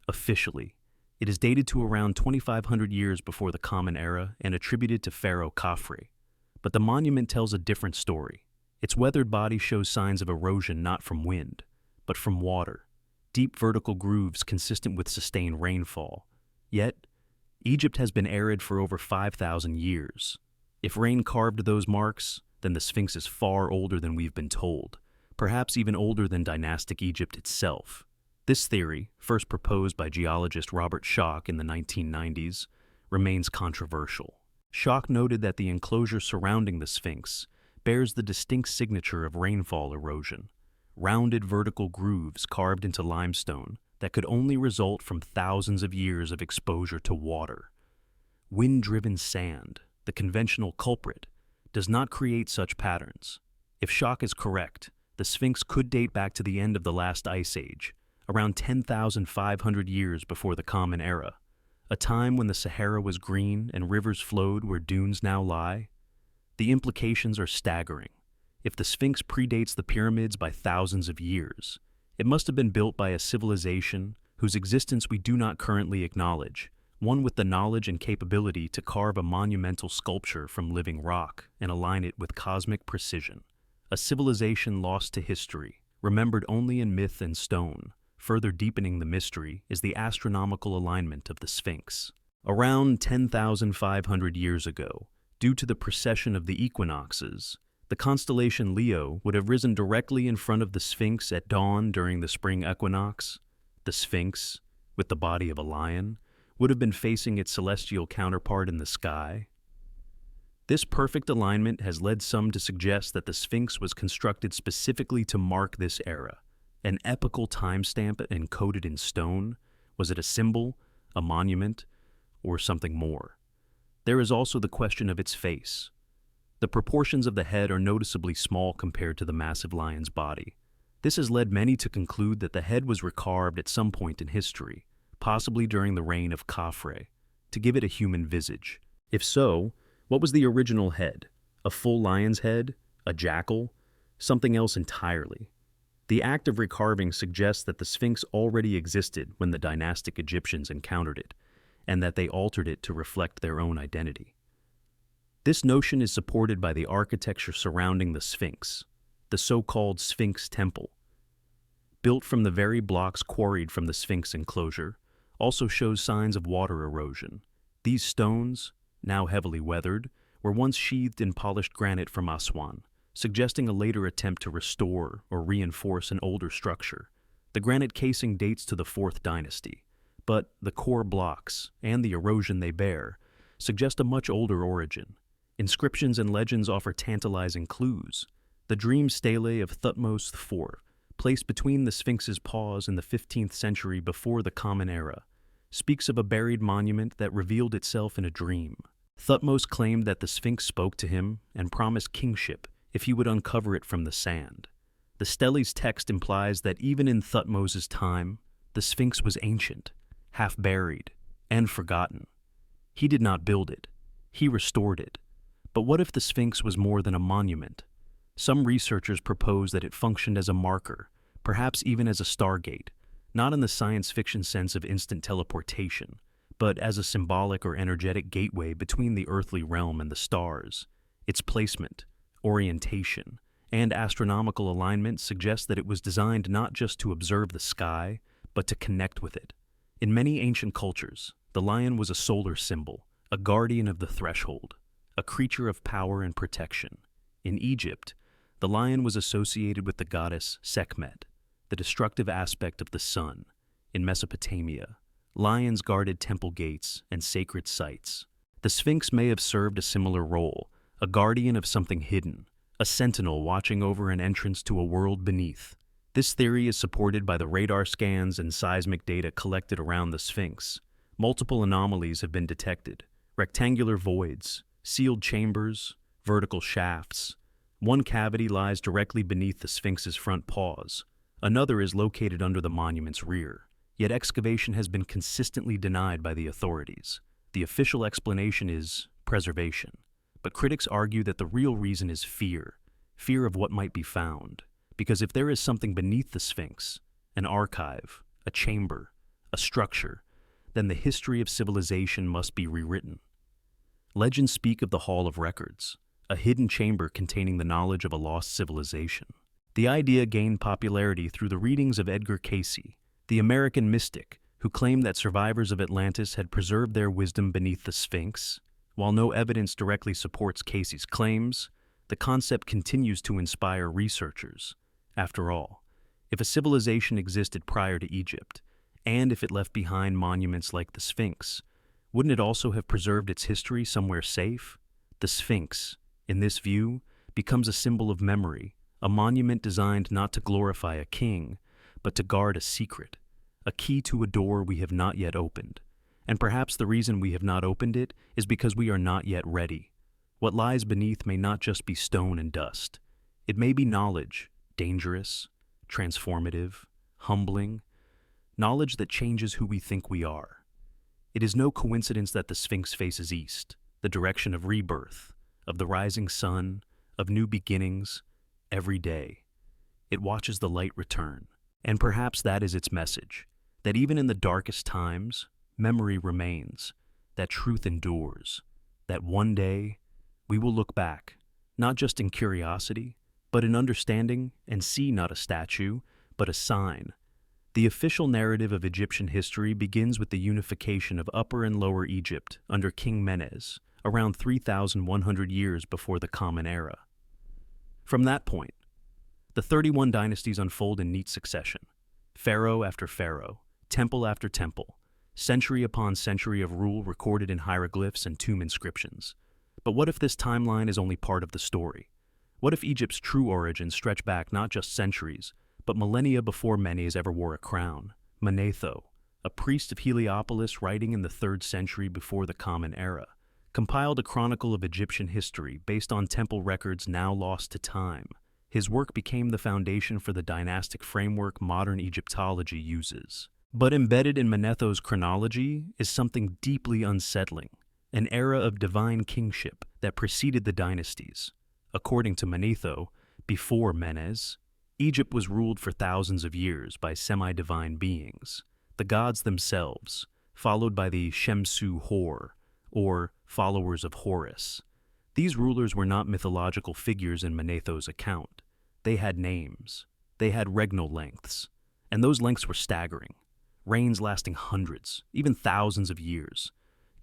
S1: Officially, it is dated to around 2,500 years before the Common Era and attributed to Pharaoh Khafre. But the monument tells a different story. Its weathered body shows signs of erosion not from wind, but from water, deep vertical grooves consistent with sustained rainfall. Yet, Egypt has been arid for over 5,000 years. If rain carved those marks, then the Sphinx is far older than we've been told, perhaps even older than dynastic Egypt itself. This theory, first proposed by geologist Robert Schoch in the 1990s, remains controversial. Schoch noted that the enclosure surrounding the Sphinx bears the distinct signature of rainfall erosion, rounded vertical grooves carved into limestone that could only result from thousands of years of exposure to water. Wind-driven sand, the conventional culprit, does not create such patterns. If Schoch is correct, the Sphinx could date back to the end of the last ice age, around 10,500 years before the Common Era, a time when the Sahara was green and rivers flowed where dunes now lie. The implications are staggering. If the Sphinx predates the pyramids by thousands of years, it must have been built by a civilization whose existence we do not currently acknowledge, one with the knowledge and capability to carve a monumental sculpture from living rock and align it with cosmic precision. A civilization lost to history, remembered only in myth and stone. Further deepening the mystery is the astronomical alignment of the Sphinx. Around 10,500 years ago, due to the precession of the equinoxes, the constellation Leo would have risen directly in front of the Sphinx at dawn during the spring equinox. The Sphinx, with the body of a lion, would have been facing its celestial counterpart in the sky. This perfect alignment has led some to suggest that the Sphinx was constructed specifically to mark this era, an epical timestamp encoded in stone. Was it a symbol, a monument, or something more? There is also the question of its face. The proportions of the head are noticeably small compared to the massive lion's body. This has led many to conclude that the head was recarved at some point in history, possibly during the reign of Khafre, to give it a human visage. If so, what was the original head? A full lion's head? A jackal? Something else entirely? The act of recarving suggests that the Sphinx already existed when the dynastic Egyptians encountered it, and that they altered it to reflect their own identity. This notion is supported by the architecture surrounding the Sphinx, the so-called Sphinx Temple. Built from the very blocks quarried from the Sphinx enclosure, also shows signs of water erosion. These stones, now heavily weathered, were once sheathed in polished granite from Aswan, suggesting a later attempt to restore or reinforce an older structure. The granite casing dates to the 4th dynasty, but the core blocks and the erosion they bear suggest a much older origin. Inscriptions and legends offer tantalizing clues. The dream stele of Thutmose IV, placed between the Sphinx's paws in the 15th century before the Common Era, speaks of a buried monument that revealed itself in a dream. Thutmose claimed that the Sphinx spoke to him and promised kingship if he would uncover it from the sand. The stele's text implies that even in Thutmose's time, the Sphinx was ancient, half-buried, and forgotten. He did not build it. He restored it. But what if the Sphinx was more than a monument? Some researchers propose that it functioned as a marker, perhaps even as a stargate, not in the science fiction sense of instant teleportation, but as a symbolic or energetic gateway between the earthly realm and the stars. Its placement, orientation, and astronomical alignment suggest that it was designed not just to observe the sky, but to connect with it. In many ancient cultures, the lion was a solar symbol, a guardian of the threshold, a creature of power and protection. In Egypt, the lion was associated with the goddess Sekhmet, the destructive aspect of the sun. In Mesopotamia, lions guarded temple gates and sacred sites. The Sphinx may have served a similar role, a guardian of something hidden, a sentinel watching over an entrance to a world beneath. This theory is supported by the radar scans and seismic data collected around the Sphinx. Multiple anomalies have been detected: rectangular voids, sealed chambers, vertical shafts. One cavity lies directly beneath the Sphinx's front paws. Another is located under the monument's rear. Yet excavation has been consistently denied by the authorities. The official explanation is preservation. But critics argue that the real reason is fear of what might be found. Because if there is something beneath the Sphinx, an archive, a chamber, a structure, then the history of civilization must be rewritten. Legends speak of the Hall of Records, a hidden chamber containing the knowledge of a lost civilization. The idea gained popularity through the readings of Edgar Cayce, the American mystic who claimed that survivors of Atlantis had preserved their wisdom beneath the Sphinx. While no evidence directly supports Cayce's claims, the concept continues to inspire researchers. After all, if a civilization existed prior to Egypt, and if it left behind monuments like the Sphinx, wouldn't it also have preserved its history somewhere safe? The Sphinx, in this view, becomes a symbol of memory, a monument designed not to glorify a king, but to guard a secret, a key to a door we have not yet opened. And perhaps the reason we have not opened it is because we are not yet ready. What lies beneath may not just be stone and dust. It may be knowledge, dangerous, transformative, humbling, knowledge that changes who we think we are. It is no coincidence that the Sphinx faces east, the direction of rebirth, of the rising sun, of new beginnings, every day. It watches the light return. And perhaps that is its message, that even in the darkest times, memory remains, that truth endures, that one day we will look back, not just in curiosity, but in understanding, and see not a statue, but a sign. The official narrative of Egyptian history begins with the unification of Upper and Lower Egypt under King Menes, around 3,100 years before the Common Era. From that point, the 31 dynasties unfold in neat succession, pharaoh after pharaoh, temple after temple, century upon century of rule recorded in hieroglyphs and tomb inscriptions. But what if this timeline is only part of the story? What if Egypt's true origins stretch back not just centuries, but millennia before Menes ever wore a crown? Manetho, a priest of Heliopolis writing in the 3rd century before the Common Era, compiled a chronicle of Egyptian history based on temple records now lost to time. His work became the foundation for the dynastic framework modern Egyptology uses. But embedded in Manetho's chronology is something deeply unsettling, an era of divine kingship that preceded the dynasties. According to Manetho, before Menes, Egypt was ruled for thousands of years by semi-divine beings, the gods themselves, followed by the Shemsu Hor, or followers of Horus. These rulers were not mythological figures in Manetho's account. They had names, they had regnal lengths, and those lengths were staggering. Reigns lasting hundreds, even thousands of years.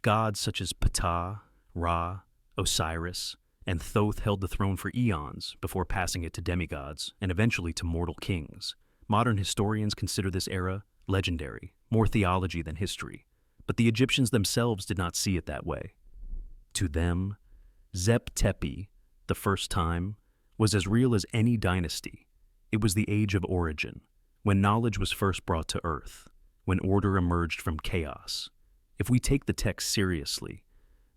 S1: Gods such as Ptah, Ra, Osiris, and Thoth held the throne for eons before passing it to demigods and eventually to mortal kings. Modern historians consider this era legendary, more theology than history. But the Egyptians themselves did not see it that way. To them, Zep Tepi, the first time, was as real as any dynasty. It was the age of origin, when knowledge was first brought to earth, when order emerged from chaos. If we take the text seriously,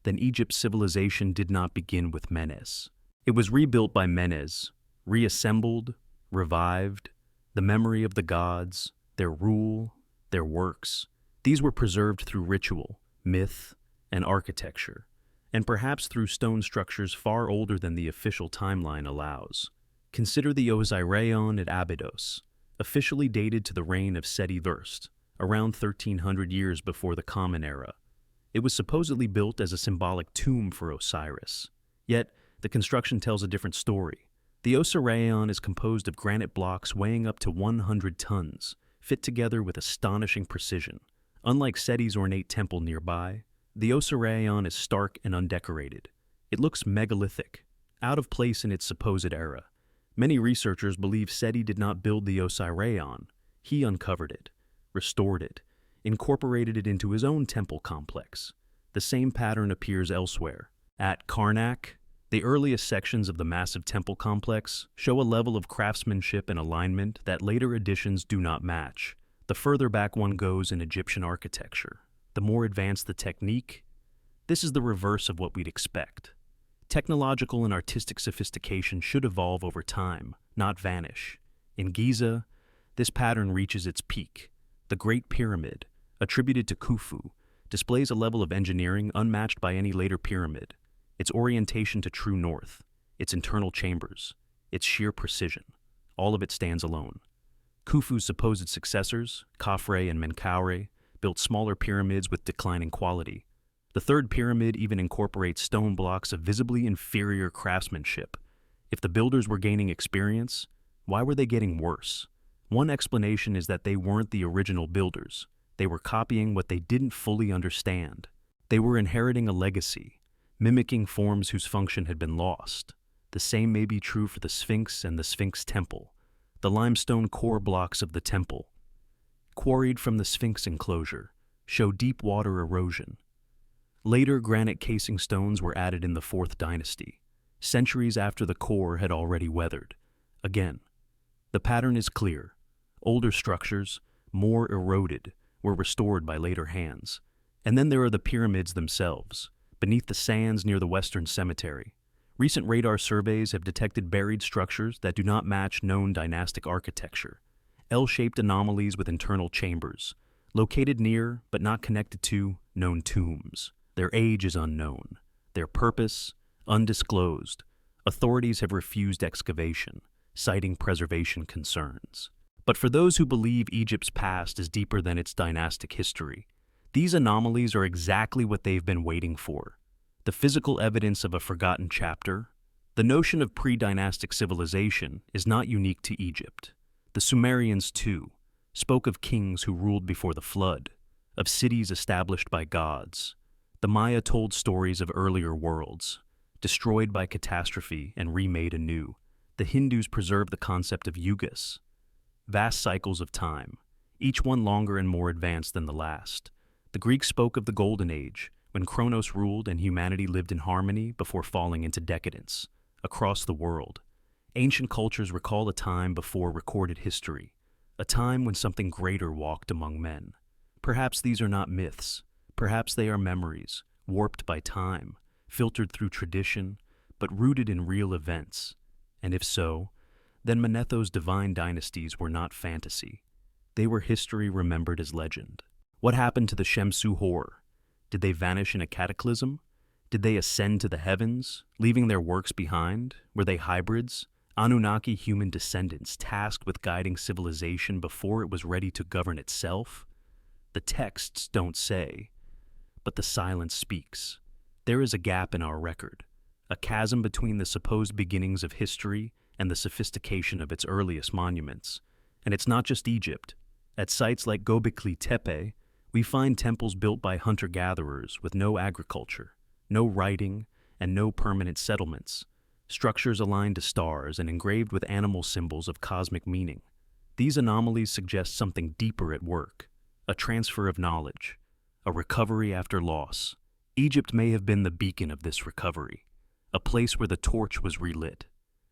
S1: then Egypt's civilization did not begin with Menes. It was rebuilt by Menes, reassembled, revived, the memory of the gods, their rule, their works. These were preserved through ritual, myth, and architecture, and perhaps through stone structures far older than the official timeline allows. Consider the Osirion at Abydos, officially dated to the reign of Seti I, around 1,300 years before the Common Era. It was supposedly built as a symbolic tomb for Osiris. Yet, the construction tells a different story. The Osirion is composed of granite blocks weighing up to 100 tons, fit together with astonishing precision. Unlike Seti's ornate temple nearby, the Osirion is stark and undecorated. It looks megalithic, out of place in its supposed era. Many researchers believe Seti did not build the Osirion. He uncovered it, restored it, incorporated it into his own temple complex. The same pattern appears elsewhere. At Karnak, the earliest sections of the massive temple complex show a level of craftsmanship and alignment that later additions do not match. The further back one goes in Egyptian architecture, the more advanced the technique. This is the reverse of what we'd expect. Technological and artistic sophistication should evolve over time, not vanish. In Giza, this pattern reaches its peak. The Great Pyramid, attributed to Khufu, displays a level of engineering unmatched by any later pyramid. Its orientation to true north, its internal chambers, its sheer precision, all of it stands alone. Khufu's supposed successors, Khafre and Menkaure, built smaller pyramids with declining quality. The third pyramid even incorporates stone blocks of visibly inferior craftsmanship. If the builders were gaining experience, why were they getting worse? One explanation is that they weren't the original builders. They were copying what they didn't fully understand. They were inheriting a legacy, mimicking forms whose function had been lost. The same may be true for the Sphinx and the Sphinx temple. The limestone core blocks of the temple, quarried from the Sphinx enclosure, show deep water erosion. Later granite casing stones were added in the 4th dynasty, centuries after the core had already weathered. Again, the pattern is clear. Older structures, more eroded, were restored by later hands. And then there are the pyramids themselves, beneath the sands near the Western Cemetery. Recent radar surveys have detected buried structures that do not match known dynastic architecture. L-shaped anomalies with internal chambers, located near, but not connected to, known tombs. Their age is unknown. Their purpose, undisclosed. Authorities have refused excavation, citing preservation concerns. But for those who believe Egypt's past is deeper than its dynastic history, these anomalies are exactly what they've been waiting for. The physical evidence of a forgotten chapter. The notion of pre-dynastic civilization is not unique to Egypt. The Sumerians, too, spoke of kings who ruled before the flood, of cities established by gods. The Maya told stories of earlier worlds, destroyed by catastrophe and remade anew. The Hindus preserved the concept of yugas, vast cycles of time, each one longer and more advanced than the last. The Greeks spoke of the Golden Age, when Kronos ruled and humanity lived in harmony before falling into decadence. Across the world, ancient cultures recall a time before recorded history, a time when something greater walked among men. Perhaps these are not myths. Perhaps they are memories, warped by time, filtered through tradition, but rooted in real events. And if so, then Manetho's divine dynasties were not fantasy. They were history remembered as legend. What happened to the Shemsu Hor? Did they vanish in a cataclysm? Did they ascend to the heavens, leaving their works behind? Were they hybrids? Anunnaki human descendants tasked with guiding civilization before it was ready to govern itself? The texts don't say, but the silence speaks. There is a gap in our record, a chasm between the supposed beginnings of history and the sophistication of its earliest monuments. And it's not just Egypt. At sites like Göbekli Tepe, we find temples built by hunter-gatherers with no agriculture, no writing, and no permanent settlements. Structures aligned to stars and engraved with animal symbols of cosmic meaning. These anomalies suggest something deeper at work, a transfer of knowledge, a recovery after loss. Egypt may have been the beacon of this recovery, a place where the torch was relit,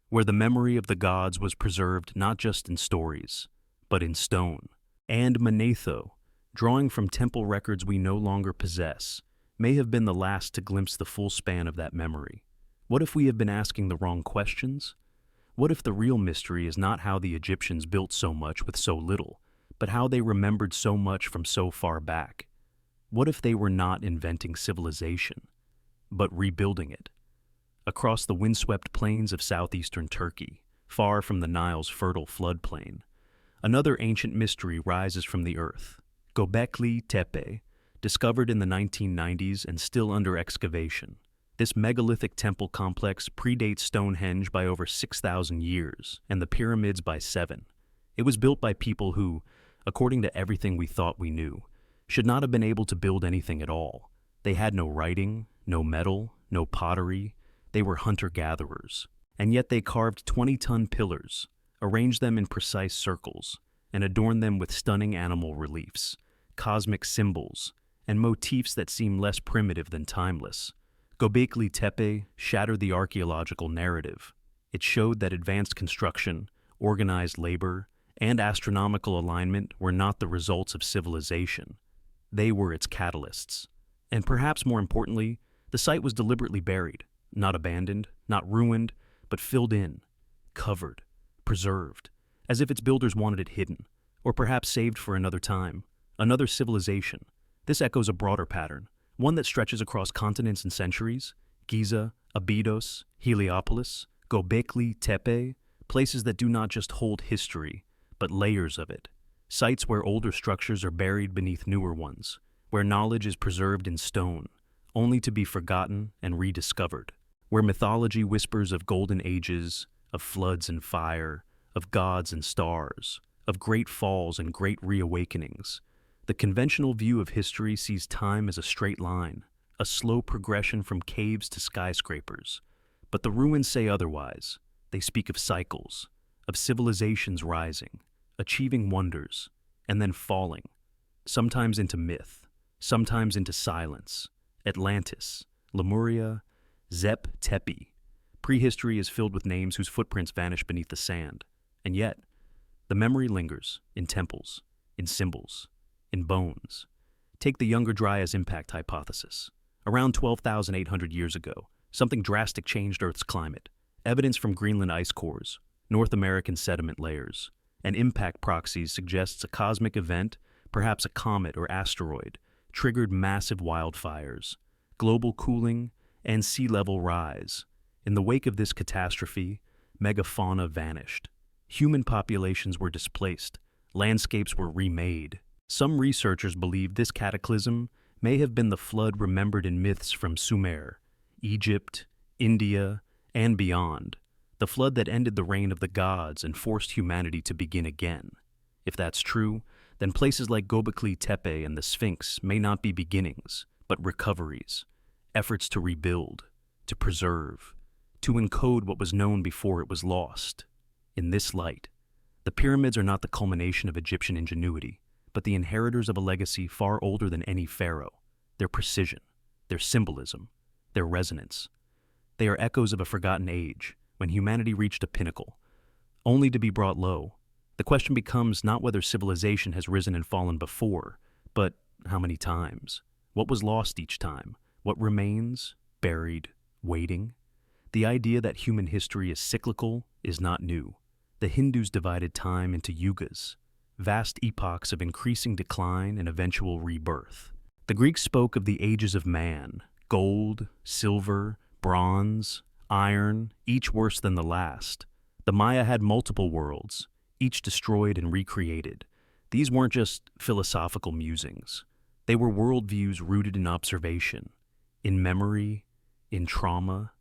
S1: where the memory of the gods was preserved not just in stories, but in stone. And Manetho, drawing from temple records we no longer possess, may have been the last to glimpse the full span of that memory. What if we have been asking the wrong questions? What if the real mystery is not how the Egyptians built so much with so little, but how they remembered so much from so far back? What if they were not inventing civilization, but rebuilding it? Across the windswept plains of southeastern Turkey, far from the Nile's fertile floodplain, another ancient mystery rises from the earth. Göbekli Tepe, discovered in the 1990s and still under excavation. This megalithic temple complex predates Stonehenge by over 6,000 years, and the pyramids by 7. It was built by people who, according to everything we thought we knew, should not have been able to build anything at all. They had no writing, no metal, no pottery. They were hunter-gatherers. And yet they carved 20-ton pillars, arranged them in precise circles, and adorned them with stunning animal reliefs, cosmic symbols, and motifs that seem less primitive than timeless. Göbekli Tepe shattered the archaeological narrative. It showed that advanced construction, organized labor, and astronomical alignment were not the results of civilization. They were its catalysts. And perhaps more importantly, the site was deliberately buried, not abandoned, not ruined, but filled in, covered, preserved, as if its builders wanted it hidden, or perhaps saved for another time, another civilization. This echoes a broader pattern, one that stretches across continents and centuries. Giza, Abydos, Heliopolis, Göbekli Tepe, places that do not just hold history, but layers of it. Sites where older structures are buried beneath newer ones, where knowledge is preserved in stone, only to be forgotten and rediscovered, where mythology whispers of golden ages, of floods and fire, of gods and stars, of great falls and great reawakenings. The conventional view of history sees time as a straight line, a slow progression from caves to skyscrapers. But the ruins say otherwise. They speak of cycles, of civilizations rising, achieving wonders, and then falling, sometimes into myth, sometimes into silence. Atlantis, Lemuria, Zep Tepi. Prehistory is filled with names whose footprints vanish beneath the sand. And yet, the memory lingers in temples, in symbols, in bones. Take the Younger Dryas impact hypothesis. Around 12,800 years ago, something drastic changed Earth's climate. Evidence from Greenland ice cores, North American sediment layers, and impact proxies suggests a cosmic event, perhaps a comet or asteroid, triggered massive wildfires, global cooling, and sea level rise. In the wake of this catastrophe, megafauna vanished. Human populations were displaced. Landscapes were remade. Some researchers believe this cataclysm may have been the flood remembered in myths from Sumer, Egypt, India, and beyond, the flood that ended the reign of the gods and forced humanity to begin again. If that's true, then places like Göbekli Tepe and the Sphinx may not be beginnings, but recoveries, efforts to rebuild, to preserve, to encode what was known before it was lost. In this light, the pyramids are not the culmination of Egyptian ingenuity, but the inheritors of a legacy far older than any pharaoh. Their precision, their symbolism, their resonance. They are echoes of a forgotten age, when humanity reached a pinnacle, only to be brought low. The question becomes not whether civilization has risen and fallen before, but how many times? What was lost each time? What remains, buried, waiting? The idea that human history is cyclical is not new. The Hindus divided time into yugas, vast epochs of increasing decline and eventual rebirth. The Greeks spoke of the ages of man, gold, silver, bronze, iron, each worse than the last. The Maya had multiple worlds, each destroyed and recreated. These weren't just philosophical musings. They were worldviews rooted in observation, in memory, in trauma,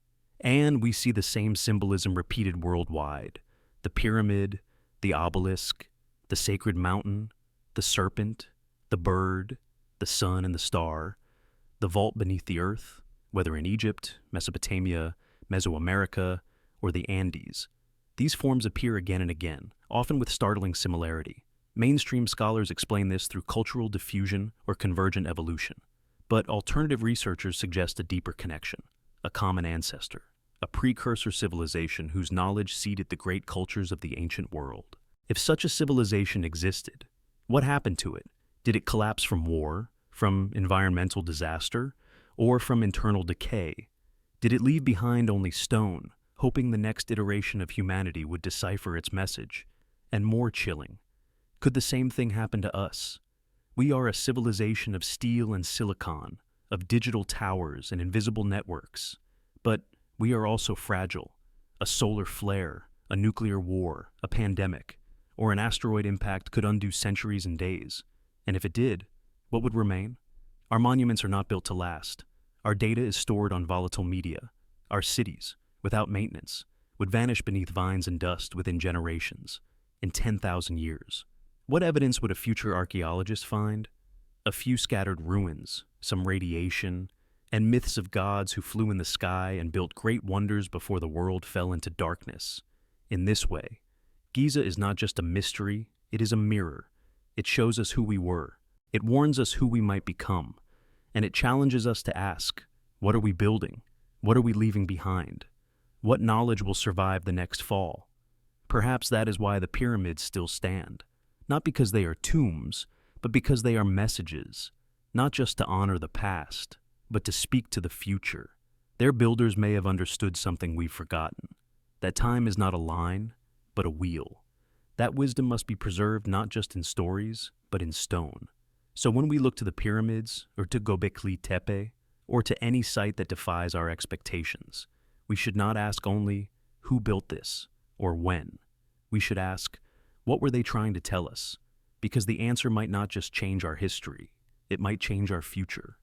S1: and we see the same symbolism repeated worldwide. The pyramid, the obelisk, the sacred mountain, the serpent, the bird, the sun and the star, the vault beneath the earth, whether in Egypt, Mesopotamia, Mesoamerica, or the Andes. These forms appear again and again, often with startling similarity. Mainstream scholars explain this through cultural diffusion or convergent evolution, but alternative researchers suggest a deeper connection, a common ancestor, a precursor civilization whose knowledge seeded the great cultures of the ancient world. If such a civilization existed, what happened to it? Did it collapse from war, from environmental disaster, or from internal decay? Did it leave behind only stone, hoping the next iteration of humanity would decipher its message? And more chilling, could the same thing happen to us? We are a civilization of steel and silicon, of digital towers and invisible networks. But we are also fragile. A solar flare, a nuclear war, a pandemic, or an asteroid impact could undo centuries and days. And if it did, what would remain? Our monuments are not built to last. Our data is stored on volatile media. Our cities, without maintenance, would vanish beneath vines and dust within generations, in 10,000 years. What evidence would a future archaeologist find? A few scattered ruins, some radiation, and myths of gods who flew in the sky and built great wonders before the world fell into darkness. In this way, Giza is not just a mystery, it is a mirror. It shows us who we were. It warns us who we might become. And it challenges us to ask, what are we building? What are we leaving behind? What knowledge will survive the next fall? Perhaps that is why the pyramids still stand. Not because they are tombs, but because they are messages, not just to honor the past, but to speak to the future. Their builders may have understood something we've forgotten, that time is not a line, but a wheel. That wisdom must be preserved not just in stories, but in stone. So when we look to the pyramids, or to Göbekli Tepe, or to any site that defies our expectations, we should not ask only, who built this, or when? We should ask, what were they trying to tell us? Because the answer might not just change our history, it might change our future.